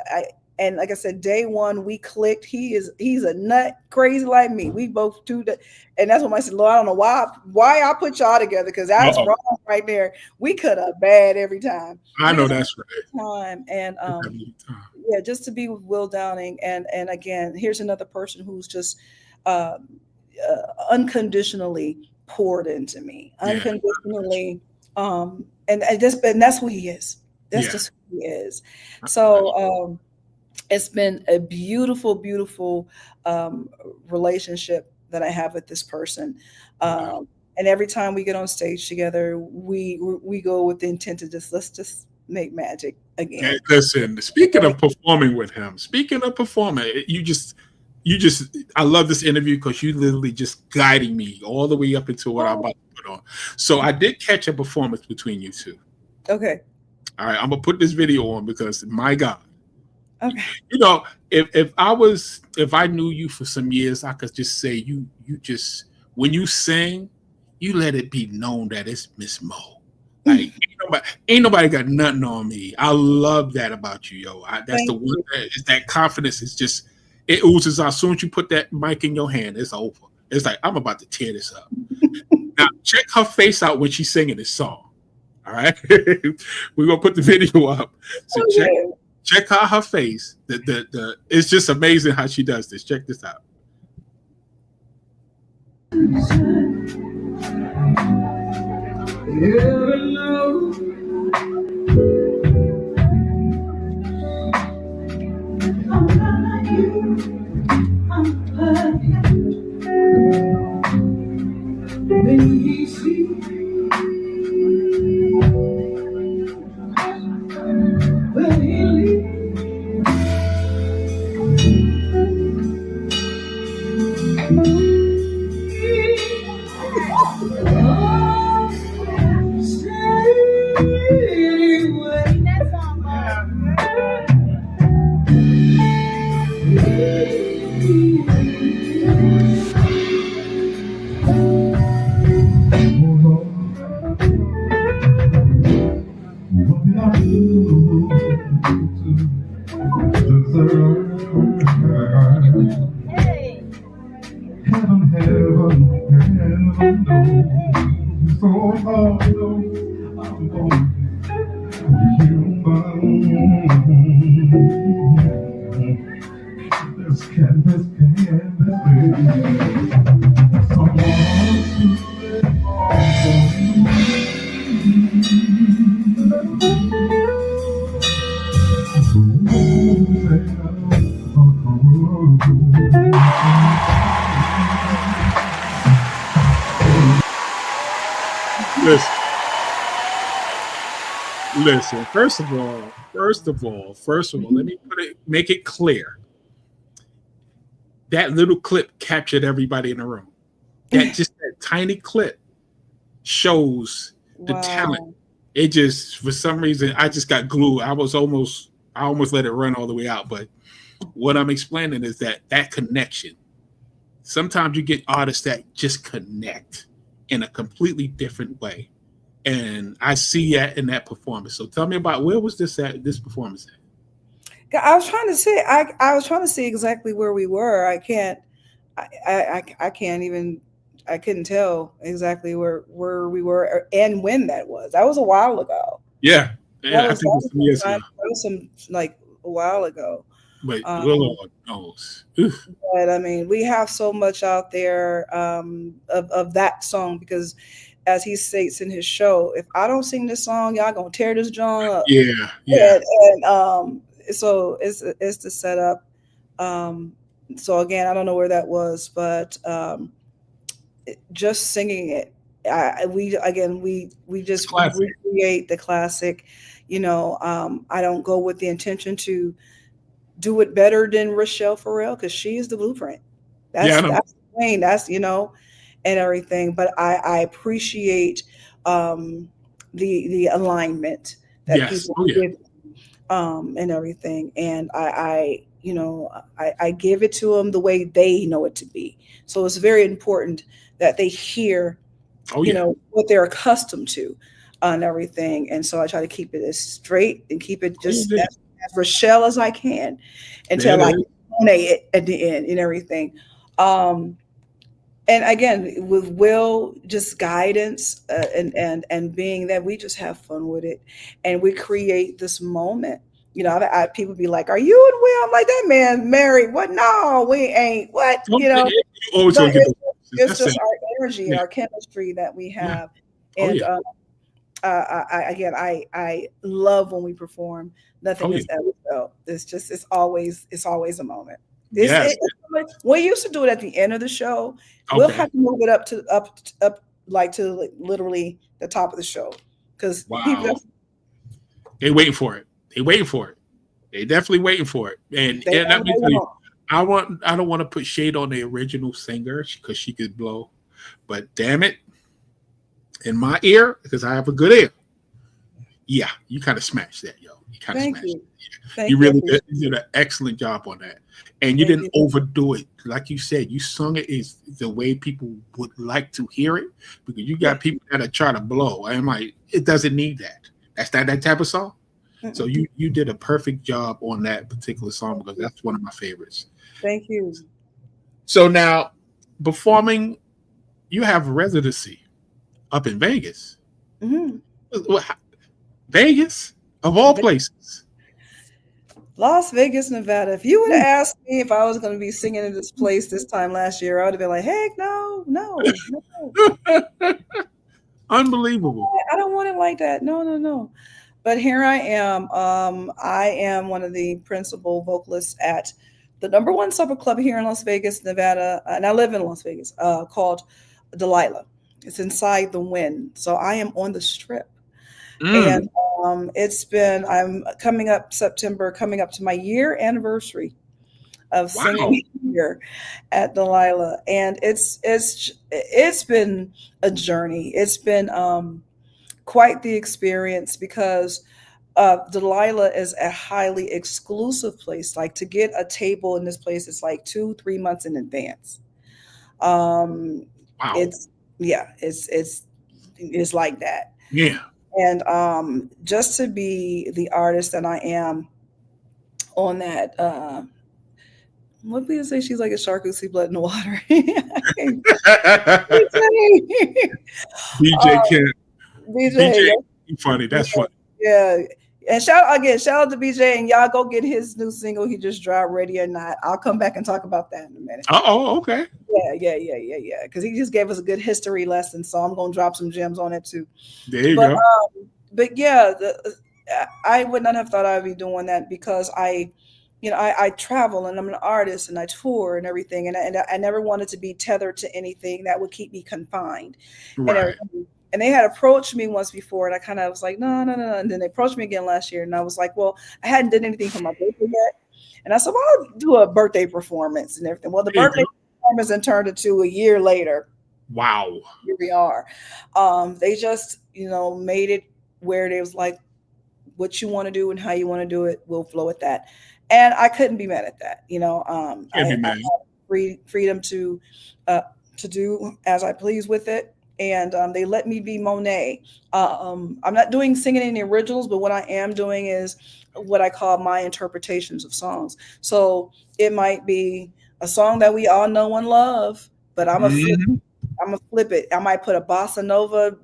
And like I said, day one we clicked. He's a nut crazy like me. We both do that, and that's what I said. Lord, I don't know why I put y'all together, because that's wrong right there. We cut up bad every time. I know that's right. And yeah, just to be with Will Downing, and again, here's another person who's just unconditionally poured into me, unconditionally, and that's who he is. That's just who he is. So. It's been a beautiful, beautiful relationship that I have with this person. And every time we get on stage together, we go with the intent to let's just make magic again. Hey, listen, speaking of performing with him, I love this interview because you literally just guiding me all the way up into what I'm about to put on. So I did catch a performance between you two. Okay. All right, I'm gonna put this video on because my God. Okay. If I knew you for some years, I could just say you just, when you sing, you let it be known that it's Miss Mo. Like ain't nobody got nothing on me. I love that about you, yo. That's the one is that confidence. It's just, it oozes out. As soon as you put that mic in your hand, it's over. It's like, I'm about to tear this up. Now check her face out when she's singing this song. All right, we're gonna put the video up. So check out her face. It's just amazing how she does this. Check this out. Listen. First of all, let me make it clear. That little clip captured everybody in the room. That tiny clip shows the talent. It just, for some reason, I just got glued. I almost let it run all the way out. But what I'm explaining is that connection. Sometimes you get artists that just connect in a completely different way. And I see that in that performance. So tell me about, where was this performance at? I was trying to say, I was trying to see exactly where we were. I couldn't tell exactly where we were and when that was. That was a while ago. Yeah. I think it was some years ago. That was a while ago. But Lord knows. Oof. But I mean, we have so much out there of that song, because as he states in his show, if I don't sing this song, y'all gonna tear this joint up. Yeah. And so it's the setup. So again, I don't know where that was, but just singing it, we just recreate the classic. I don't go with the intention to do it better than Rochelle Farrell, because she is the blueprint. That's Wayne. That's and everything. But I appreciate the alignment that people give and everything, and I give it to them the way they know it to be. So it's very important that they hear what they're accustomed to and everything. And so I try to keep it as straight and keep it just as Rochelle as I can until I Monet at the end and everything. And again, with Will, just guidance and being that we just have fun with it and we create this moment. People be like, "Are you and Will?" I'm like, "That man married." What? No, we ain't. What? It's just our energy, our chemistry that we have. And I love when we perform. Nothing is ever felt. It's always a moment. We used to do it at the end of the show. Okay. We'll have to move it up to literally the top of the show, because people they waiting for it. They definitely waiting for it. And let me tell you, I don't want to put shade on the original singer because she could blow, but damn it, in my ear, because I have a good ear. Yeah, you kind of smashed that, yo. You kind of smashed it. You really did an excellent job on that. And you didn't overdo it. Like you said, you sung it is the way people would like to hear it, because you got people that are trying to blow. I'm like, it doesn't need that. That's that type of song. Mm-hmm. So you did a perfect job on that particular song, because that's one of my favorites. Thank you. So now, performing, you have a residency up in Vegas. Mm-hmm. Vegas, of all places. Las Vegas, Nevada. If you would have asked me if I was going to be singing in this place this time last year, I would have been like, heck no. Unbelievable. I don't want it like that. No. But here I am. I am one of the principal vocalists at the #1 supper club here in Las Vegas, Nevada. And I live in Las Vegas, called Delilah. It's inside the Wynn. So I am on the Strip. And I'm coming up September, coming up to my year anniversary of singing here at Delilah. And it's been a journey. It's been quite the experience, because Delilah is a highly exclusive place. Like, to get a table in this place, it's like 2-3 months in advance. Wow. It's like that. Yeah. And just to be the artist that I am on that, what did we say? She's like a shark who see blood in the water. BJ Kemp. BJ, funny. That's funny. Yeah. And shout out to BJ, and y'all go get his new single he just dropped, Ready or Not. I'll come back and talk about that in a minute. Oh, okay. Yeah. Because he just gave us a good history lesson, so I'm gonna drop some gems on it too. There you go. But yeah, I would not have thought I'd be doing that, because I travel and I'm an artist and I tour and everything, and I never wanted to be tethered to anything that would keep me confined. Right. And they had approached me once before, and I kind of was like, no. And then they approached me again last year, and I was like, well, I hadn't done anything for my birthday yet. And I said, well, I'll do a birthday performance and everything. Well, the birthday performance then turned into a year later. Wow. Here we are. They just, made it where they was like, what you want to do and how you want to do it, we'll flow with that. And I couldn't be mad at that. I had freedom to do as I please with it. And they let me be Monet. I'm not doing singing any originals, but what I am doing is what I call my interpretations of songs. So it might be a song that we all know and love, but I'm gonna flip it. I might put a bossa nova,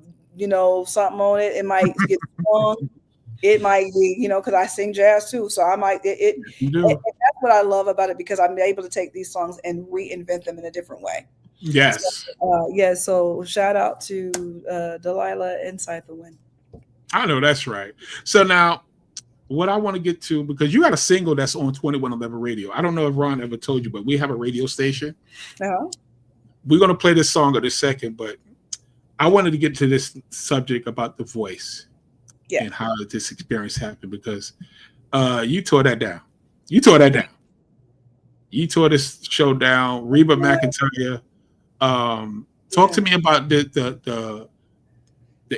something on it. It might get strong. It might be, because I sing jazz too. So I might and that's what I love about it, because I'm able to take these songs and reinvent them in a different way. Yes. So shout out to Delilah Inside the Wind. I know that's right. So now, what I want to get to, because you got a single that's on 2111 radio. I don't know if Ron ever told you, but we have a radio station. Uh-huh. We're going to play this song in a second, but I wanted to get to this subject about the voice and how this experience happened, because you tore that down. You tore this show down. Reba McEntire. Talk to me about the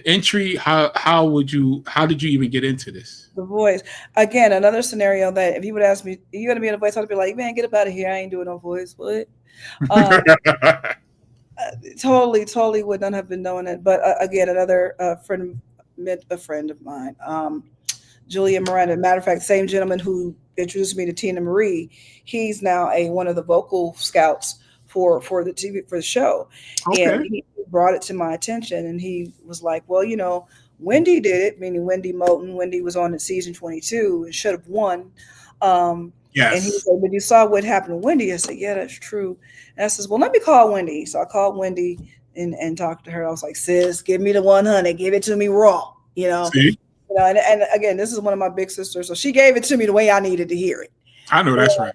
entry. How did you even get into this? The voice. Again, another scenario that if you would ask me, you gonna be in a voice, I'd be like, man, get up out of here. I ain't doing no voice. What? Totally would not have been doing it. But again, another friend of mine, Julia Miranda. Matter of fact, same gentleman who introduced me to Tina Marie. He's now one of the vocal scouts for the show. Okay. And he brought it to my attention, and he was like, well, Wendy did it, meaning Wendy Moten. Wendy was on in season 22 and should have won. Yes. And he said, but you saw what happened to Wendy. I said, yeah, that's true. And I says, well, let me call Wendy. So I called Wendy and talked to her. I was like, sis, give me the 100, give it to me raw, See? And again, this is one of my big sisters. So she gave it to me the way I needed to hear it. I know that's right.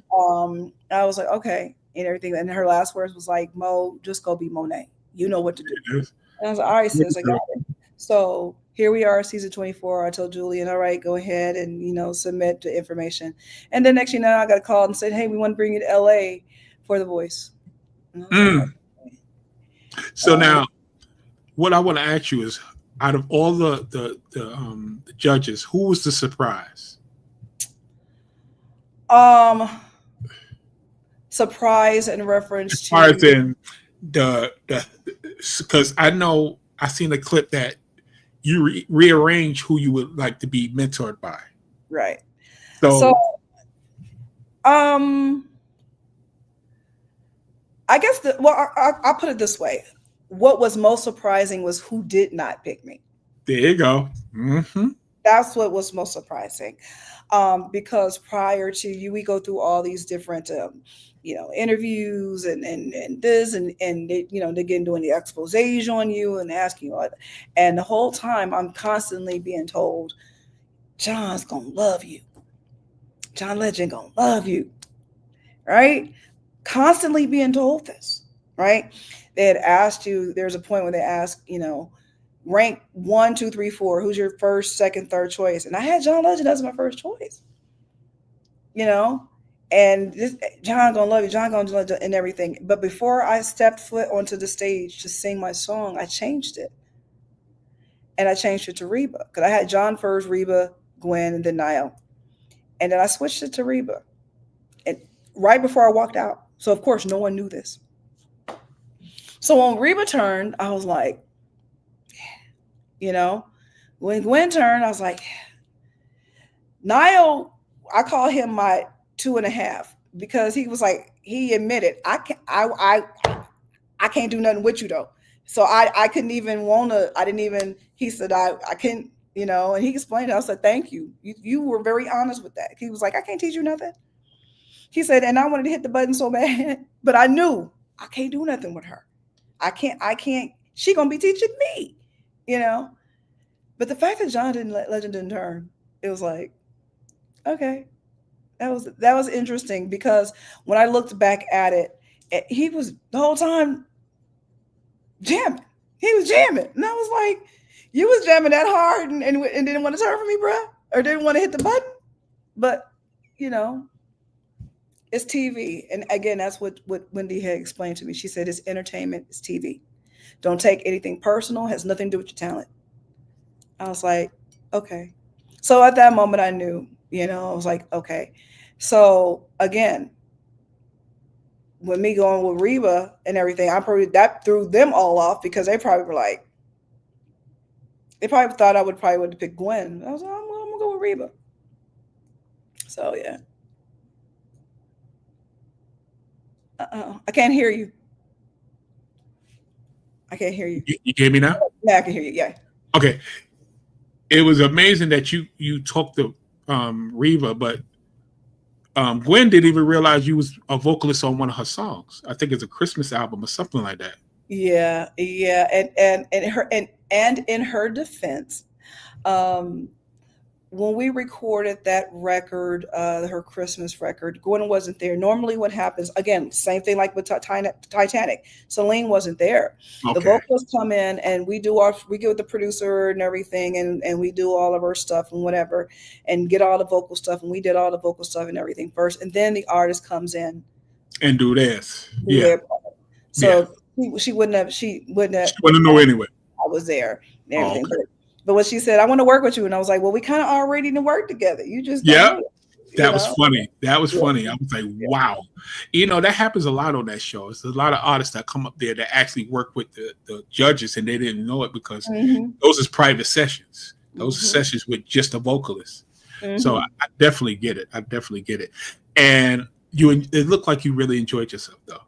I was like, okay. And everything. And her last words was like, Mo, just go be Monet. You know what to do. And I was like, all right, sis, I got it. So here we are, season 24. I told Julian, all right, go ahead and, submit the information. And then next, I got a call and said, hey, we want to bring you to LA for The Voice. So now what I want to ask you is, out of all the judges, who was the surprise? Surprise in reference to the because I know I seen a clip that you rearrange who you would like to be mentored by. Right. So I guess I'll put it this way. What was most surprising was who did not pick me. There you go. Mm-hmm. That's what was most surprising. Because prior to you, we go through all these different, interviews and this and they, they're getting doing the exposés on you and asking you, and the whole time I'm constantly being told, John's gonna love you. John Legend gonna love you, right? Constantly being told this, right? They had asked you. There's a point where they ask, rank 1, 2, 3, 4. Who's your first, second, third choice? And I had John Legend as my first choice. And this, John gonna love you, John gonna love you, and everything. But before I stepped foot onto the stage to sing my song, I changed it. And I changed it to Reba. Because I had John first, Reba, Gwen, and then Niall. And then I switched it to Reba. And right before I walked out. So of course, no one knew this. So when Reba turned, I was like, yeah. When Gwen turned, I was like, yeah. Niall, I call him my 2.5 because he was like, he admitted, I can't do nothing with you though. So I couldn't even he said, I couldn't, and he explained it. I said, thank you. You were very honest with that. He was like, I can't teach you nothing. He said, and I wanted to hit the button so bad, but I knew I can't do nothing with her. I can't, she gonna be teaching me, But the fact that Legend didn't turn, it was like, okay. That was interesting because when I looked back at it, he was the whole time jamming. He was jamming. And I was like, you was jamming that hard and didn't want to turn for me, bruh? Or didn't want to hit the button? But, it's TV. And again, that's what Wendy had explained to me. She said, it's entertainment, it's TV. Don't take anything personal. It has nothing to do with your talent. I was like, okay. So at that moment, I knew, I was like, okay. So again, with me going with Reba and everything, that threw them all off because they probably were like, they probably thought I would have picked Gwen. I was like, I'm gonna go with Reba. So yeah. I can't hear you. I can't hear you. You hear me now? Yeah, I can hear you. Yeah. Okay. It was amazing that you talked to Reba, but Gwen didn't even realize you was a vocalist on one of her songs. I think it's a Christmas album or something like that. Yeah. And in her defense, when we recorded that record, her Christmas record, Gwen wasn't there. Normally what happens, again, same thing like with Titanic, Celine wasn't there. Okay. The vocalists come in and we get with the producer and everything and we do all of our stuff and whatever and get all the vocal stuff, and we did all the vocal stuff and everything first, and then the artist comes in and do this. Yeah. So she wouldn't know anyway. I was there and everything. Oh, okay. But when she said, I want to work with you, and I was like, well, we kind of already work together. You just that was funny. That was funny. I was like, wow. That happens a lot on that show. There's a lot of artists that come up there that actually work with the judges, and they didn't know it because those is private sessions. Those are sessions with just a vocalist. So I definitely get it. And it looked like you really enjoyed yourself, though.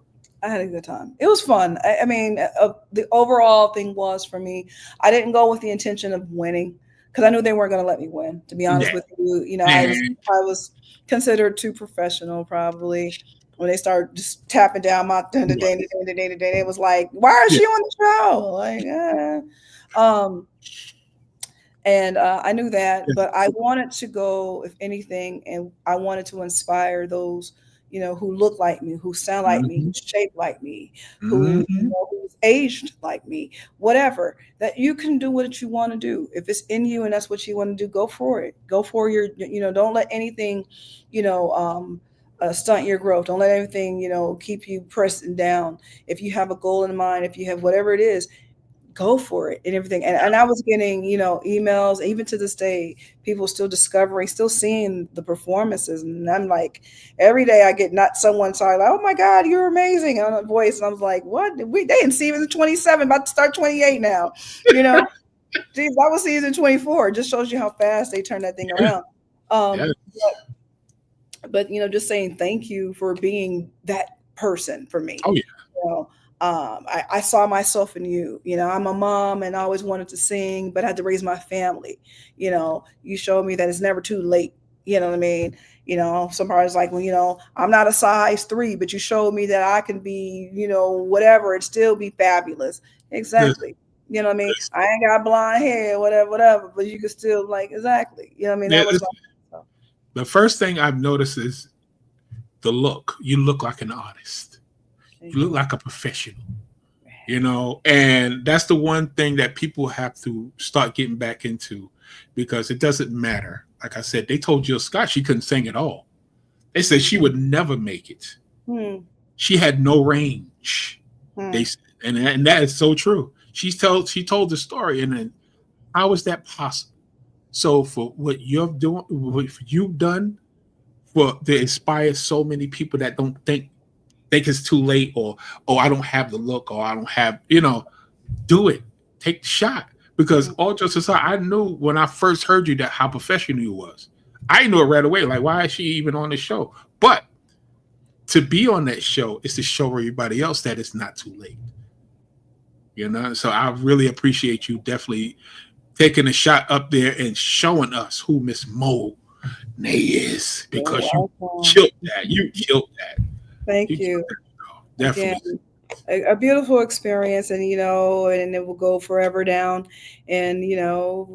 I had a good time. It was fun. I mean, the overall thing was, for me, I didn't go with the intention of winning because I knew they weren't going to let me win. To be honest with you, I was considered too professional probably when they started just tapping down my day. It was like, why is she on the show? And I knew that, but I wanted to go, if anything, and I wanted to inspire those who look like me, who sound like me, who shape like me, who's aged like me, whatever, that you can do what you want to do. If it's in you and that's what you want to do, go for it. Go for your, don't let anything, stunt your growth. Don't let anything, keep you pressing down. If you have a goal in mind, if you have whatever it is, go for it and everything. And I was getting, emails, even to this day, people still discovering, still seeing the performances. And I'm like, every day I get someone sorry, like, oh my God, you're amazing on a voice. And I was like, what? They didn't see even 27, about to start 28 now. Geez, I was season 24. It just shows you how fast they turn that thing around. But just saying thank you for being that person for me. Oh yeah. I saw myself in you. I'm a mom and I always wanted to sing, but I had to raise my family. You showed me that it's never too late. You know what I mean? Somebody's like, well, I'm not a size 3, but you showed me that I can be, whatever, and still be fabulous. Exactly. Yes. You know what I mean? Yes. I ain't got blonde hair, whatever, but you can still exactly. You know what I mean? That was the first thing I've noticed is the look. You look like an artist. You look like a professional, and that's the one thing that people have to start getting back into, because it doesn't matter. Like I said, they told Jill Scott she couldn't sing at all. They said she would never make it. She had no range. They said, and that is so true. She told the story, and then how is that possible? So for what you've done to inspire so many people that don't think it's too late, or I don't have the look, or I don't have, do it. Take the shot. Because all just aside, I knew when I first heard you that how professional you was. I knew it right away. Like, why is she even on the show? But to be on that show is to show everybody else that it's not too late. So I really appreciate you definitely taking a shot up there and showing us who Miss Monet is, because you killed that. You killed that. Thank you. Definitely. Again, a beautiful experience, and and it will go forever down in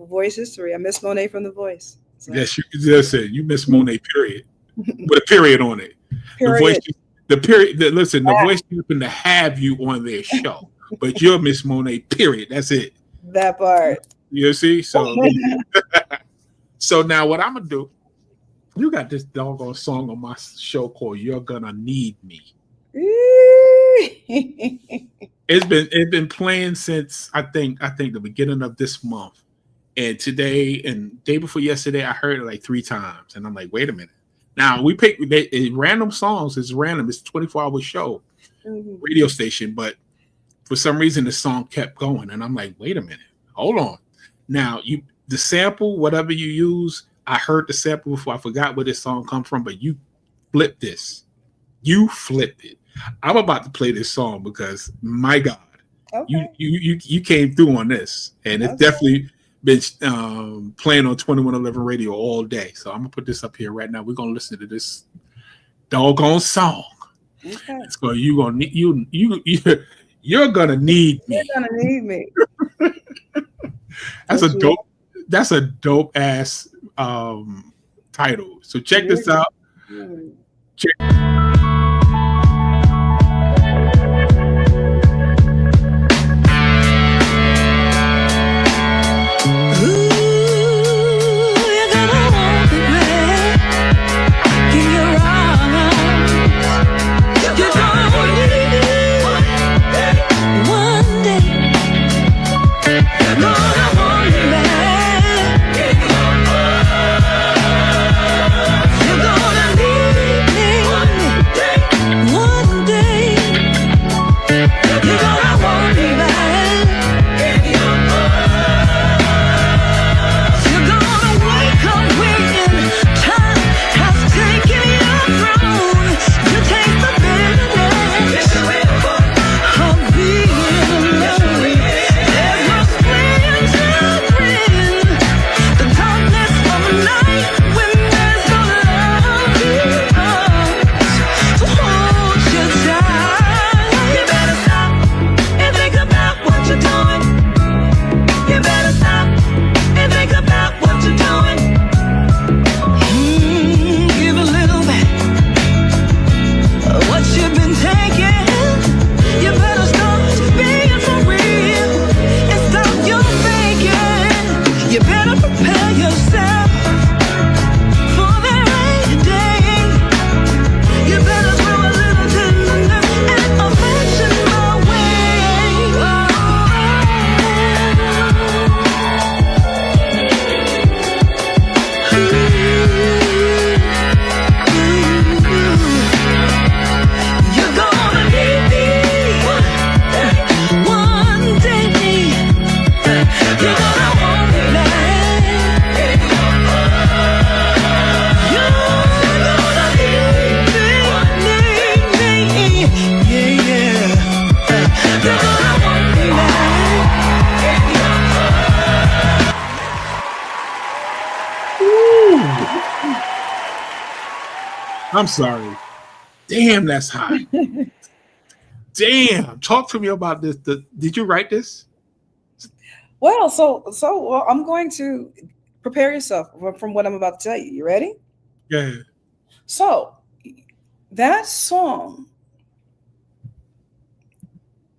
voice history. I miss Monet from The Voice. So. Yes, you just said you miss Monet, period. With a period on it. Period. The voice happened to have you on their show, but you're Miss Monet, period. That's it. That part. You see? So so now what I'm gonna do, you got this doggone song on my show called You're Gonna Need Me. It's been playing since I think the beginning of this month. And today and day before yesterday, I heard it like 3 times. And I'm like, wait a minute. Now we pick random songs. It's random. It's a 24-hour show, radio station. But for some reason, the song kept going. And I'm like, wait a minute. Hold on. Now the sample, whatever you use, I heard the sample before. I forgot where this song comes from, but you flipped this. You flipped it. I'm about to play this song because my God, you came through on this, and it's definitely been playing on 2111 radio all day. So I'm gonna put this up here right now. We're gonna listen to this doggone song. Okay. It's going. You're gonna need me. You're gonna need me. That's a dope ass title. So check this out. Check. I'm sorry. Damn, that's hot. Damn. Talk to me about this. Did you write this? Well, so I'm going to prepare yourself from what I'm about to tell you. You ready? Yeah. So that song,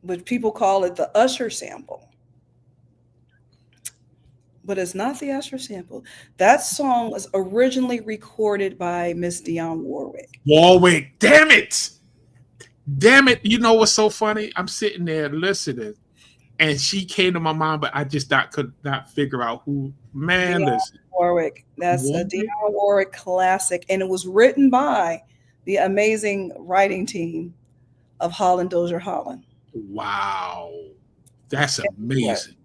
but people call it the Usher sample. But it's not the Usher sample. That song was originally recorded by Miss Dionne Warwick. Warwick, damn it. Damn it. You know what's so funny? I'm sitting there listening, and she came to my mind, but I just could not figure out who. Man, Dionne Warwick. That's a Dionne Warwick classic, and it was written by the amazing writing team of Holland Dozier Holland. Wow, that's amazing.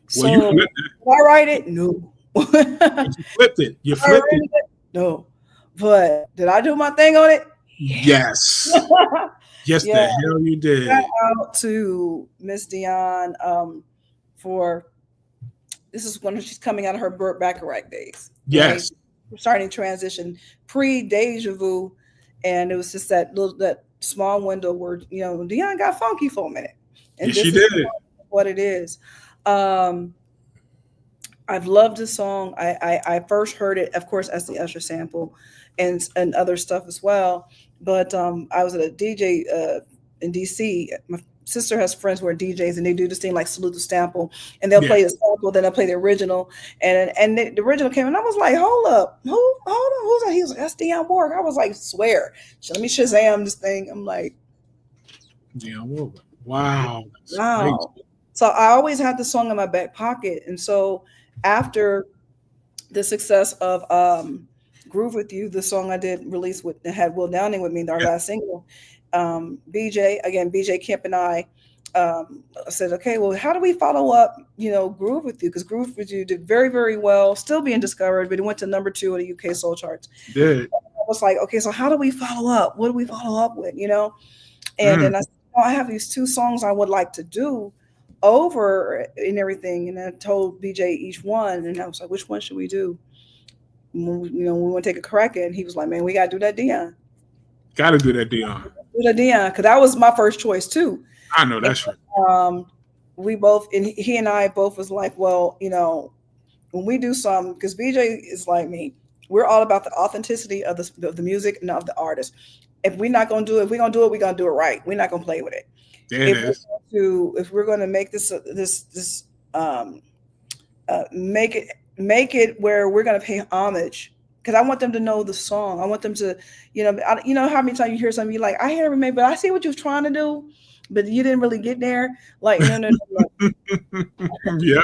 So, well, did I write it? No. You flipped it. You flipped it. No. But did I do my thing on it? Yes. Yes, the hell you did. Shout out to Miss Dionne for, this is when she's coming out of her Burt Bacharach days. Yes. Right? We're starting to transition pre-Deja Vu, and it was just that small window where, you know, Dionne got funky for a minute. And yes, she did. What it is. I've loved this song. I first heard it, of course, as the Usher sample and other stuff as well. But I was at a DJ in DC. My sister has friends who are DJs, and they do this thing like Salute the Sample, and they'll play the sample, then they'll play the original. And the original came, and I was like, hold up, hold on, who's that? He was like, that's Dionne Warwick. I was like, swear. So let me Shazam this thing. I'm like, Dionne Warwick. Wow. Wow. So I always had the song in my back pocket. And so after the success of Groove With You, the song I did release with, had Will Downing with me, our last single, BJ Kemp and I said, okay, well, how do we follow up, you know, Groove With You? Because Groove With You did very, very well, still being discovered, but it went to number 2 on the UK soul charts. Did. I was like, okay, so how do we follow up? What do we follow up with, you know? And then I said, I have these 2 songs I would like to do over and everything. And I told BJ each one, and I was like, which one should we do? You know, we want to take a crack at it. And he was like, man, we got to do that Dionne. Got to do that Dionne. Do that Dionne, because that was my first choice too. I know, that's right. We both, and he and I both was like, well, you know, when we do something, because BJ is like me, we're all about the authenticity of the music and of the artist. If we're not going to do it, if we're going to do it, we're going to do it right. We're not going to play with it. If we're going to make make it where we're going to pay homage, because I want them to know the song. I want them to, you know how many times you hear something, you're like, I hear it, but I see what you're trying to do, but you didn't really get there. Like, no. Yeah.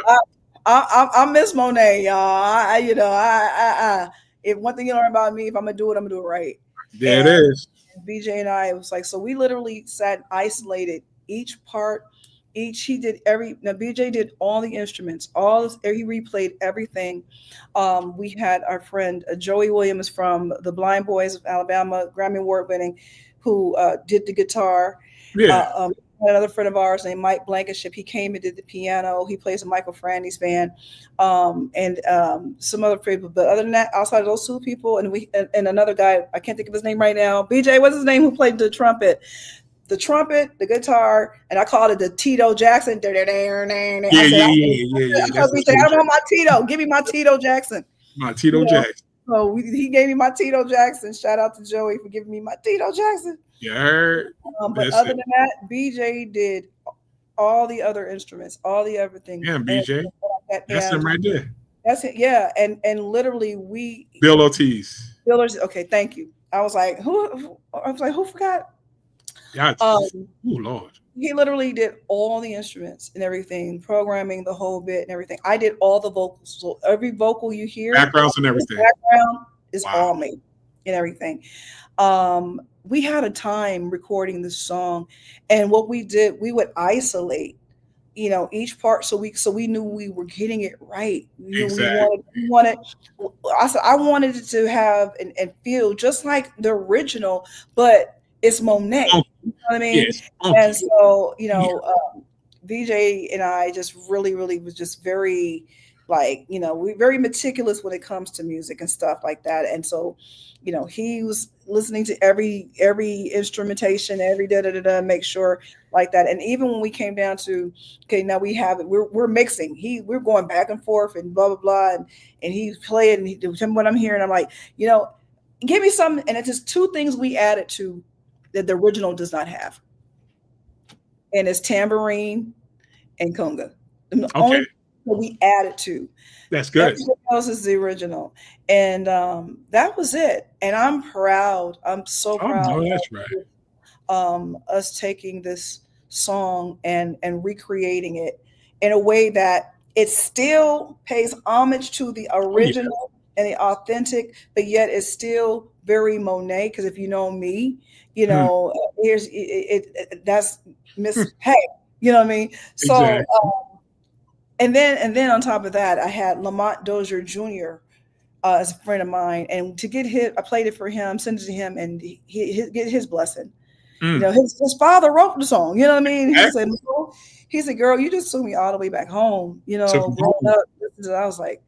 I miss Monet, y'all. If one thing you learn about me, if I'm gonna do it, I'm gonna do it right. There it is. BJ and I, it was like, so we literally sat and isolated each part. He did BJ did all the instruments, he replayed everything. We had our friend Joey Williams from the Blind Boys of Alabama, Grammy Award winning, who did the guitar. Yeah. Another friend of ours named Mike Blankenship, he came and did the piano. He plays in Michael Franny's band, and some other people. But other than that, outside of those 2 people, and another guy, I can't think of his name right now. BJ, what's his name? Who played the trumpet? The trumpet, the guitar, and I called it the Tito Jackson. Yeah. I don't want my Tito. Give me my Tito Jackson. My Tito Jackson. So he gave me my Tito Jackson. Shout out to Joey for giving me my Tito Jackson. Yeah. But other than that, BJ did all the other instruments, all the everything. Yeah, BJ. That's him right there. That's it. Yeah, and literally Bill Ortiz. Okay, thank you. I was like, who forgot? Yeah. Oh Lord. He literally did all the instruments and everything, programming the whole bit and everything. I did all the vocals. So every vocal you hear, backgrounds and everything. Background is all me and everything. We had a time recording this song, and what we did, we would isolate, you know, each part, so we knew we were getting it right. Exactly. We wanted. I wanted it to have and feel just like the original, but it's Monet. You know what I mean? Yes. And so, you know, VJ and I just really was just very, like, you know, we're very meticulous when it comes to music and stuff like that. And so, you know, he was listening to every instrumentation, every make sure like that. And even when we came down to, okay, now we have it, we're mixing. We're going back and forth and blah blah blah, and he's playing and he tell me what I'm hearing. I'm like, you know, give me something. And it's just 2 things we added to that the original does not have, and it's tambourine and conga. Only we added to. That's good. Everything else is the original, and that was it. And I'm proud. I'm so proud. Oh, that's right. Us taking this song and recreating it in a way that it still pays homage to the original and the authentic, but yet it's still very Monet. Because if you know me, you know, here's that's Miss Hey, you know what I mean? So, Exactly. and then on top of that, I had Lamont Dozier Jr. As a friend of mine, and to get I played it for him, sent it to him, and he get his blessing. You know, his father wrote the song. You know what I mean? He said, "Girl, you just took me all the way back home." You know, growing up, I was like,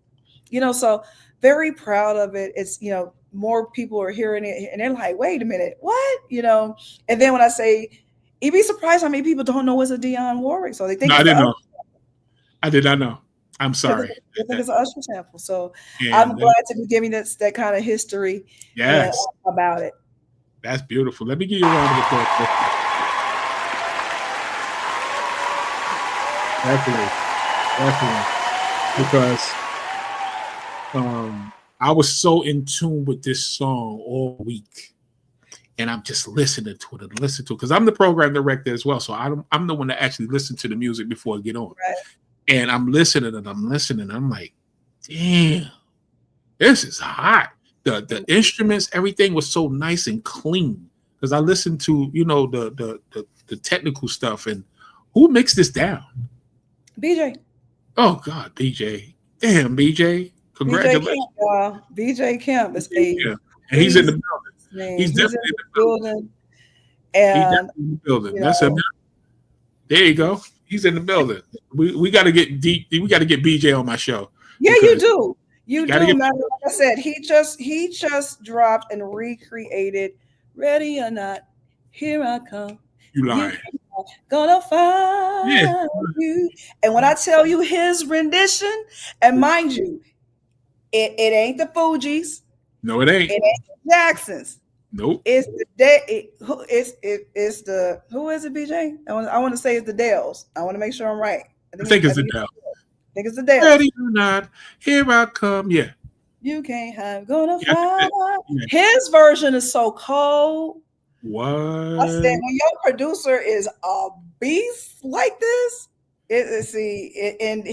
you know, so very proud of it. It's, you know, more people are hearing it, and they're like, "Wait a minute, what?" You know, and then when I say, you'd be surprised how many people don't know it's a Dionne Warwick. So they think I didn't know. I did not know. I'm sorry. I think it's an Usher sample. So I'm glad to be giving that kind of history about it. That's beautiful. Let me give you a round of applause. Definitely. Because I was so in tune with this song all week. And I'm just listening to it because I'm the program director as well. So I'm the one that actually listens to the music before I get on. Right. And I'm listening. I'm like, damn, this is hot. The instruments, everything was so nice and clean. Because I listened to, you know, the technical stuff. And who mixed this down? BJ. Oh God, BJ. Damn, BJ. Congratulations. BJ Kemp is and he's in the building. He's definitely in the building. And he's definitely in the building. That's him. There you go. He's in the building. We got to get deep. We got to get BJ on my show. Yeah, you do. You do. Like I said, he just dropped and recreated "Ready or Not, Here I Come." You lying? Gonna find you. And when I tell you his rendition, and mind you, it ain't the Fugees. No, it ain't. It ain't the Jacksons. Nope. It's the who is it, BJ? I want to say it's the Dells. I want to make sure I'm right. I think it's the Dells. I think it's the Dells. Ready or not, here I come. Yeah. You can't have gonna find. His version is so cold. What? I said, when your producer is a beast like this, he's in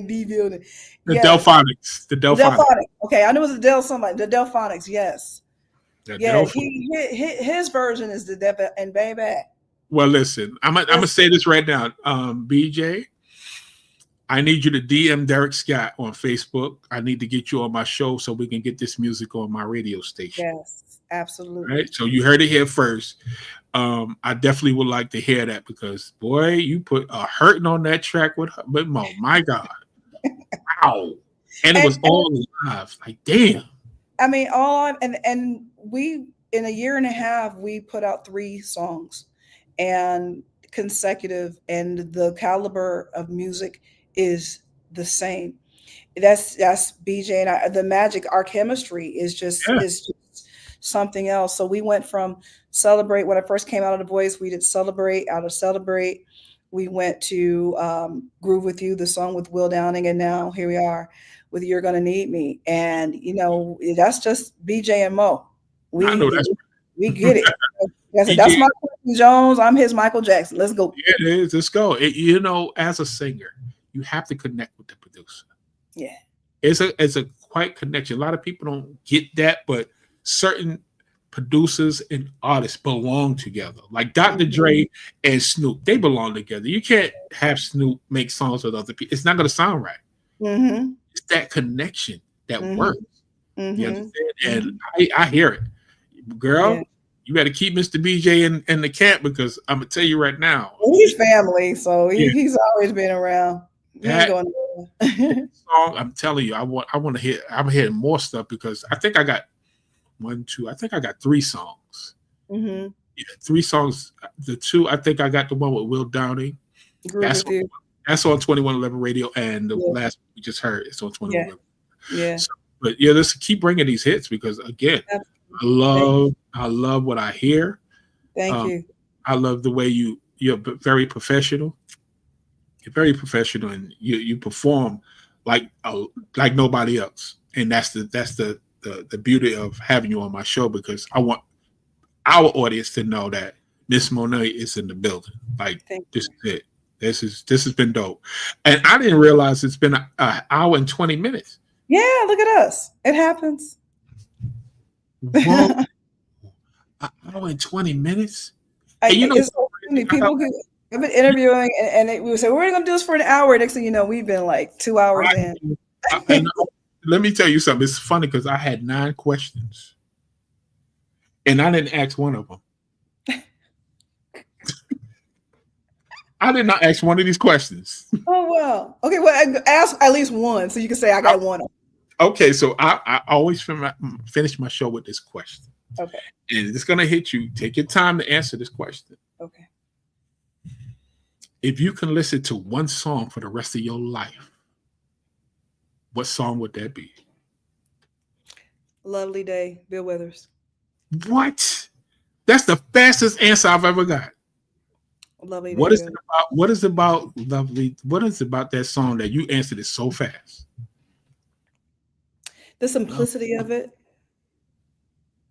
the building. The Delphonics. The Delphonics. Okay, I knew it was the Delphonics. Yes. His version is the Def and Baby. Well, listen, I'm gonna say this right now, BJ. I need you to DM Derrick Scott on Facebook. I need to get you on my show so we can get this music on my radio station. Yes, absolutely. Right. So you heard it here first. I definitely would like to hear that because, boy, you put a hurting on that track with Mo. My God. Wow. And it was all live. Like, damn. I mean, and we, in a year and a half, we put out 3 songs and consecutive, and the caliber of music is the same. That's BJ and I. The magic, our chemistry is just something else. So we went from Celebrate. When I first came out of The Voice, we did Celebrate. Out of Celebrate, we went to Groove With You, the song with Will Downing, and now here we are with You're Gonna Need Me. And you know, that's just BJ and Mo. We get it. That's my Quincy Jones. I'm his Michael Jackson. Let's go. Yeah, it is. Let's go. You know, as a singer, you have to connect with the producer. Yeah. It's a quite connection. A lot of people don't get that, but certain producers and artists belong together. Like Dr. Dre and Snoop, they belong together. You can't have Snoop make songs with other people. It's not going to sound right. Mm-hmm. It's that connection that works. Mm-hmm. You understand? And I hear it. Girl, you got to keep Mr. BJ in the camp because I'm going to tell you right now. He's family, so he's always been around. That song, I'm telling you, I want to hear. I'm hearing more stuff because I think I got 3 songs. Mm-hmm. Yeah, 3 songs. The 2, I think I got the one with Will Downing. That's on 2111 Radio, and the last we just heard is on 2111. Yeah. So, but let's keep bringing these hits because again, I love what I hear. Thank you. I love the way you're very professional. You're very professional, and you perform like nobody else, and that's the beauty of having you on my show because I want our audience to know that Miss Monet is in the building. Like, this is it. This has been dope. And I didn't realize it's been an hour and 20 minutes. Yeah, look at us. It happens. Whoa. An hour and 20 minutes? And you know, it's so funny. People I've been interviewing, and we would say, we're going to do this for an hour. Next thing you know, we've been like 2 hours in. Let me tell you something. It's funny because I had 9 questions, and I didn't ask one of them. I did not ask one of these questions. Oh, wow. Okay, well, ask at least one so you can say I got one. Okay, so I always finish my show with this question. Okay. And it's going to hit you. Take your time to answer this question. Okay. If you can listen to one song for the rest of your life, what song would that be? Lovely Day, Bill Withers. What? That's the fastest answer I've ever got. Lovely Day. What is it about? What is about Lovely? What is it about that song that you answered it so fast? The simplicity of it.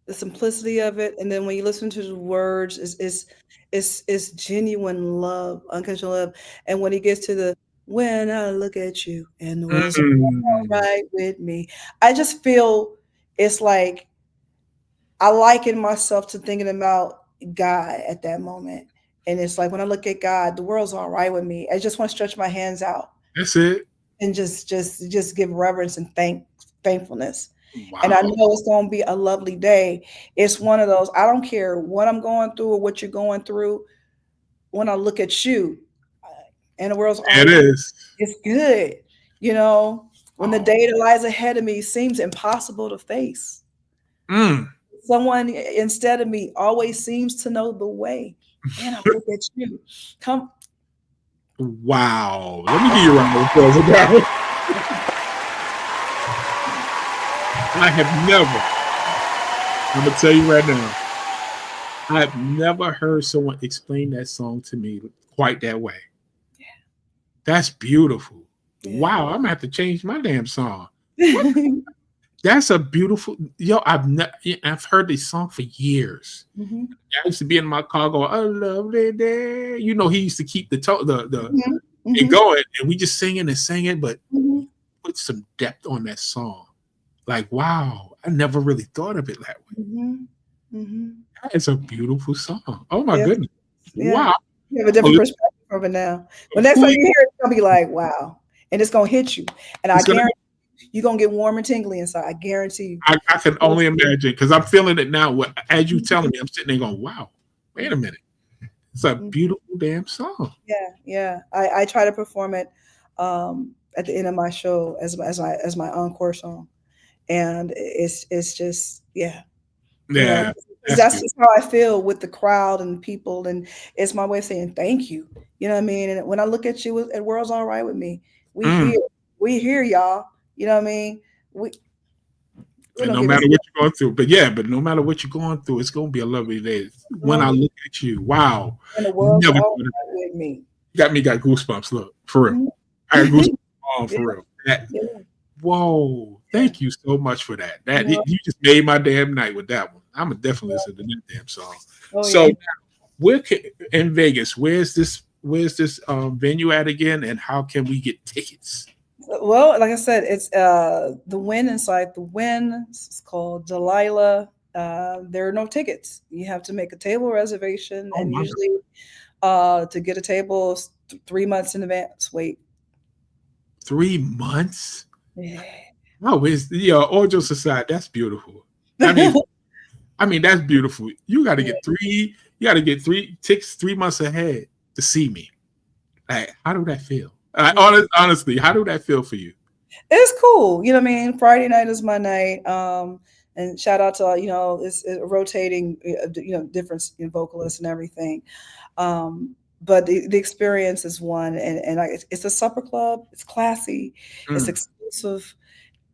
The simplicity of it, and then when you listen to the words, it's genuine love, unconditional love. And when he gets to the when I look at you and the words are all right with me, I just feel it's like I liken myself to thinking about God at that moment. And it's like when I look at God, the world's all right with me. I just want to stretch my hands out. That's it. And just give reverence and thankfulness. Wow. And I know it's going to be a lovely day. It's one of those, I don't care what I'm going through or what you're going through. When I look at you and the world's it is. It's good. You know, when the day that lies ahead of me seems impossible to face. Someone instead of me always seems to know the way. And I look at you. Come. Wow. Let me give you a round of applause for that. I have never, I'm going to tell you right now, I have never heard someone explain that song to me quite that way. Yeah. That's beautiful. Yeah. Wow, I'm going to have to change my damn song. That's a beautiful, I've heard this song for years. Mm-hmm. I used to be in my car going, "A lovely day." You know, he used to keep it going, and we just singing and singing, but put some depth on that song. Like, wow, I never really thought of it that way. That is a beautiful song. Oh my goodness. Yeah. Wow. You have a different perspective of it now. But next time you hear it, it's gonna be like, wow. And it's gonna hit you. And I guarantee you're gonna get warm and tingly inside. I guarantee you. I can only imagine because I'm feeling it now. As you telling me, I'm sitting there going, wow, wait a minute. It's a beautiful damn song. Yeah. I try to perform it at the end of my show as my encore song. And it's just yeah. You know, that's just how I feel with the crowd and people, and it's my way of saying thank you. You know what I mean? And when I look at you, the world's all right with me. We here, y'all. You know what I mean? No matter what you're going through, but no matter what you're going through, it's gonna be a lovely day. When I look at you, wow. And the world's all right with me. Got goosebumps. Look, for real. I got goosebumps for real. Whoa, thank you so much for that. You just made my damn night with that one. I'm gonna definitely listen to that damn song. So we're in Vegas. Where's this venue at again, and how can we get tickets? Well, like I said, it's the Wynn inside the Wynn. It's called Delilah. There are no tickets. You have to make a table reservation, and usually to get a table 3 months in advance. Wait, 3 months? Yeah. Oh, it's all jokes aside, that's beautiful. I mean, that's beautiful. You got to get three tickets 3 months ahead to see me. Like, how do that feel? Honestly, how do that feel for you? It's cool. You know what I mean? Friday night is my night. And shout out to, it's rotating, different vocalists and everything. But the experience is one, and it's a supper club. It's classy. It's exclusive.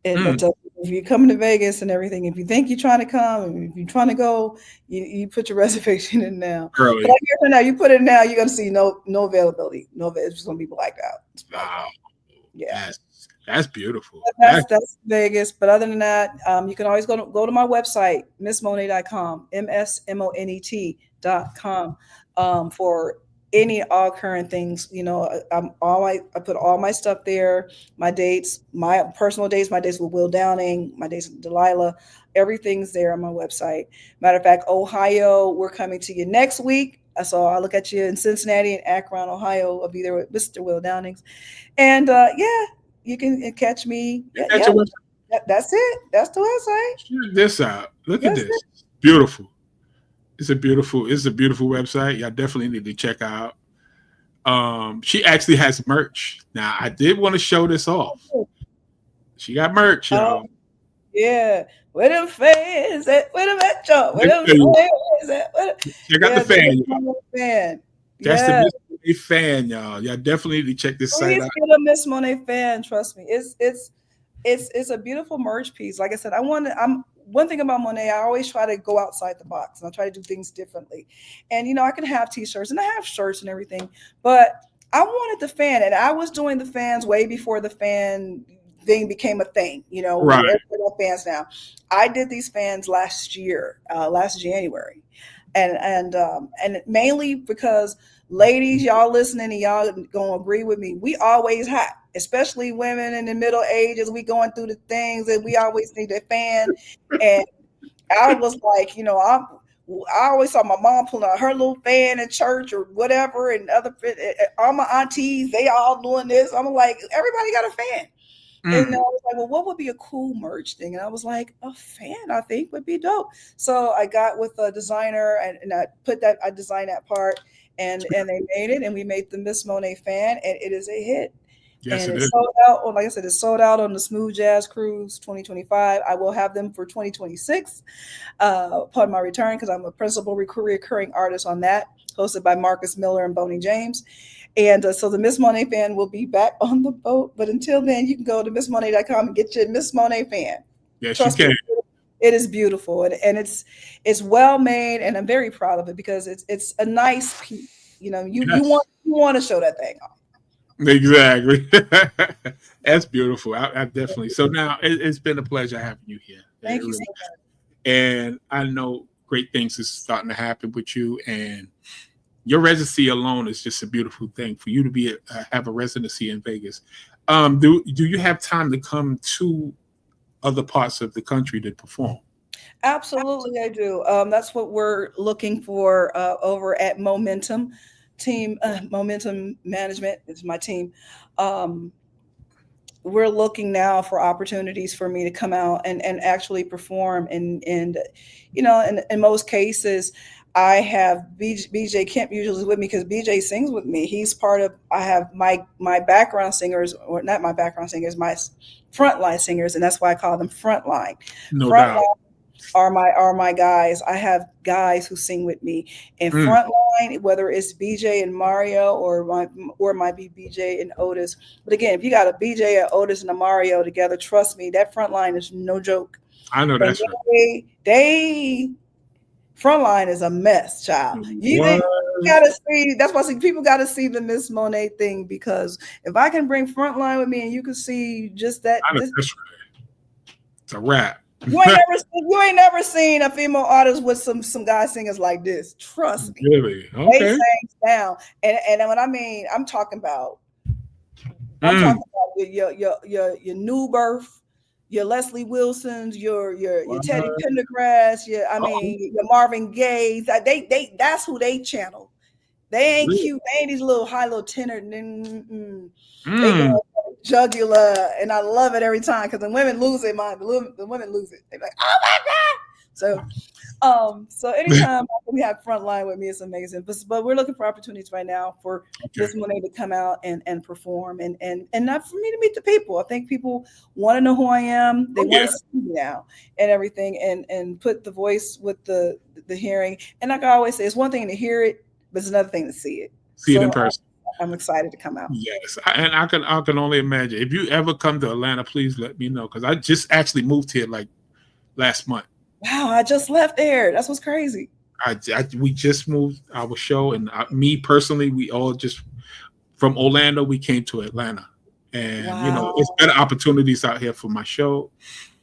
And if you're coming to Vegas and everything, if you think you're trying to come, and if you're trying to go, you put your reservation in now. Early. But now you put it now, you're gonna see no availability. It's just gonna be blacked out. Wow. Yeah. That's beautiful. That's Vegas. But other than that, you can always go to my website, missmonet.com, platforms.Produced.com for any all current things. I put all my stuff there, my dates, my personal dates, my dates with Will Downing, my dates with Delilah, everything's there on my website. Matter of fact, Ohio, we're coming to you next week. So I'll look at you in Cincinnati and Akron, Ohio. I'll be there with Mr. Will Downings. And you can catch me. That's it. That's the website. Check this out. Look at this. It's beautiful. It's a beautiful website. Y'all definitely need to check out. She actually has merch. Now, I did want to show this off. She got merch, y'all. Yeah. Where them fans at? Where them at, y'all? Where them fans at? Check out the fan, y'all. Fan. That's the Miss Monet fan, y'all. Y'all definitely need to check this site out. Please get a Miss Monet fan. Trust me. It's a beautiful merch piece. Like I said, one thing about Monet, I always try to go outside the box and I try to do things differently. And I can have t-shirts and I have shirts and everything, but I wanted the fan, and I was doing the fans way before the fan thing became a thing. Right. Everybody fans now. I did these fans last January, and mainly because ladies, y'all listening and y'all gonna agree with me. We always have, especially women in the middle ages, we going through the things and we always need a fan. And I was like, I always saw my mom pulling out her little fan in church or whatever, and all my aunties, they all doing this. I'm like, everybody got a fan. And I was like, well, what would be a cool merch thing? And I was like, a fan, I think, would be dope. So I got with a designer and I designed that part, and they made it, and we made the Miss Monet fan, and it is a hit. Yes, and it is. Sold out. Like I said, it's sold out on the Smooth Jazz Cruise 2025. I will have them for 2026 upon my return, because I'm a principal recurring artist on that, hosted by Marcus Miller and Boney James. And so the Miss Monet fan will be back on the boat. But until then, you can go to MissMonet.com and get your Miss Monet fan. Yes, you can. It is beautiful, and it's well made, and I'm very proud of it, because it's a nice piece. You want to show that thing off. Exactly. That's beautiful. I definitely. So now it's been a pleasure having you here. Thank you so much. And I know great things is starting to happen with you, and your residency alone is just a beautiful thing for you to have a residency in Vegas. Do you have time to come to other parts of the country to perform? Absolutely, I do. That's what we're looking for over at Momentum team. Momentum Management is my team. We're looking now for opportunities for me to come out and actually perform. And in most cases, I have BJ Kemp usually with me, because BJ sings with me. He's part of, I have my background singers, or not my background singers, my frontline singers, and that's why I call them frontline. No doubt. Are my guys. I have guys who sing with me. And frontline, whether it's BJ and Mario or it might be BJ and Otis. But again, if you got a BJ, a Otis, and a Mario together, trust me, that frontline is no joke. I know that's right. Frontline is a mess, child. You gotta see. That's why people gotta see the Miss Monet thing, because if I can bring Frontline with me and you can see just that, I know that's right. It's a wrap. You ain't never seen a female artist with some guy singers like this. Trust me. Really? Okay. They sang down, and when I mean, I'm talking about your New Birth, your Leslie Wilsons, your Teddy Pendergrass, your Marvin Gaye. They that's who they channel. They ain't cute. They ain't these little high little tenor. They go jugular, and I love it every time, because the women lose their mind. The women lose it. They're like, oh my God. So anytime we have Frontline with me, it's amazing. But we're looking for opportunities right now for Miss Monet to come out and perform, and not for me to meet the people. I think people want to know who I am. They want to see me now and everything, and put the voice with the hearing. And like I always say, it's one thing to hear it, but it's another thing to see it. See it in person. I'm excited to come out. Yes, and I can only imagine. If you ever come to Atlanta, please let me know, because I just actually moved here like last month. Wow, I just left there. That's what's crazy. We just moved our show, and me personally, we all just from Orlando, we came to Atlanta, and it's better opportunities out here for my show.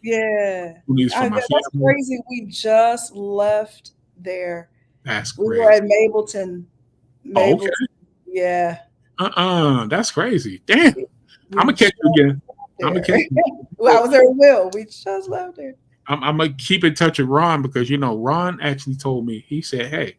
Yeah, that's crazy. We just left there. That's We crazy. were at Mableton. Oh, okay. Yeah. That's crazy. Damn. I'm gonna catch you again. I'm gonna catch you. Well, I was there with Will. We just left there. I'm gonna keep in touch with Ron because Ron actually told me. He said, "Hey,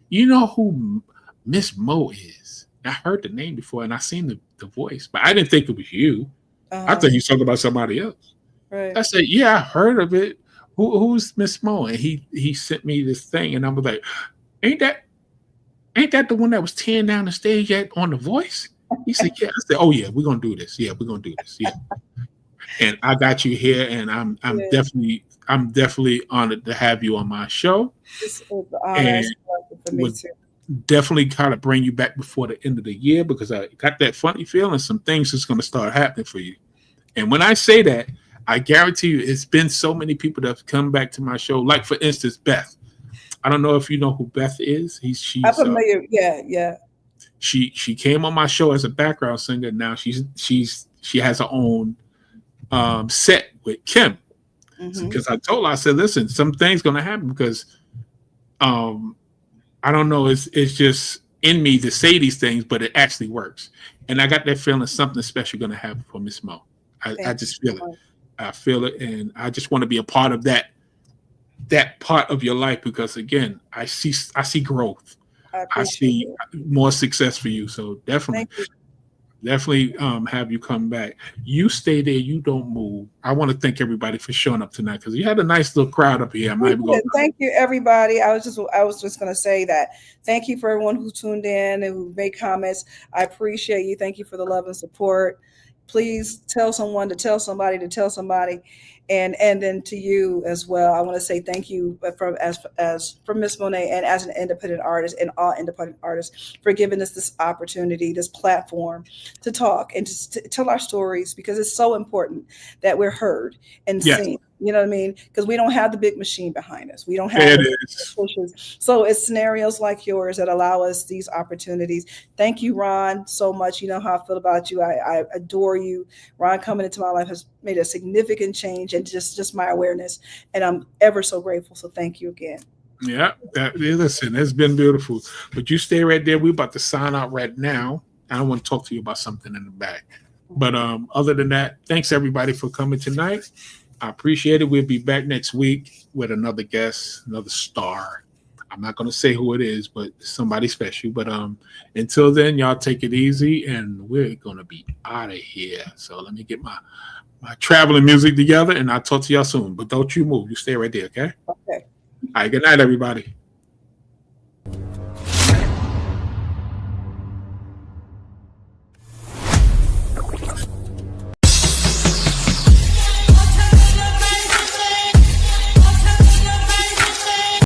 you know who Miss Mo is?" I heard the name before and I seen the voice, but I didn't think it was you. I thought you was talking about somebody else. Right. I said, "Yeah, I heard of it. Who's Miss Mo?" And he sent me this thing, and I was like, "Ain't that the one that was tearing down the stage on The Voice?" He said, "Yeah." I said, "Oh yeah, we're gonna do this. Yeah, we're gonna do this. Yeah." And I got you here, and I'm definitely honored to have you on my show. This is an honor for me too. Definitely kind of bring you back before the end of the year because I got that funny feeling some things is going to start happening for you. And when I say that, I guarantee you, it's been so many people that have come back to my show. Like for instance, Beth. I don't know if you know who Beth is. She's I'm familiar. Yeah. She came on my show as a background singer. Now she has her own set with Kim because I told her, I said, listen, some things gonna happen because I don't know, it's just in me to say these things, but it actually works. And I got that feeling something special gonna happen for Miss Mo. I just feel it. I feel it, and I just want to be a part of that part of your life because again, I see growth. I see more success for you. So definitely have you come back. You stay there. You don't move. I want to thank everybody for showing up tonight because you had a nice little crowd up here. Thank you, everybody. I was just going to say that. Thank you for everyone who tuned in and who made comments. I appreciate you. Thank you for the love and support. Please tell someone to tell somebody to tell somebody. And then to you as well, I want to say thank you from Miss Monet and as an independent artist and all independent artists for giving us this opportunity, this platform to talk and to tell our stories because it's so important that we're heard and seen. You know what I mean? Because we don't have the big machine behind us. We don't have the pushes. So it's scenarios like yours that allow us these opportunities. Thank you, Ron, so much. You know how I feel about you. I adore you. Ron coming into my life has made a significant change and just my awareness. And I'm ever so grateful. So thank you again. Yeah. Listen, it's been beautiful. But you stay right there. We're about to sign out right now. I want to talk to you about something in the back. But other than that, thanks everybody for coming tonight. I appreciate it. We'll be back next week with another guest, another star. I'm not going to say who it is, but somebody special. But until then, y'all take it easy, and we're going to be out of here. So let me get my traveling music together, and I'll talk to y'all soon. But don't you move. You stay right there, okay? Okay. All right, good night, everybody.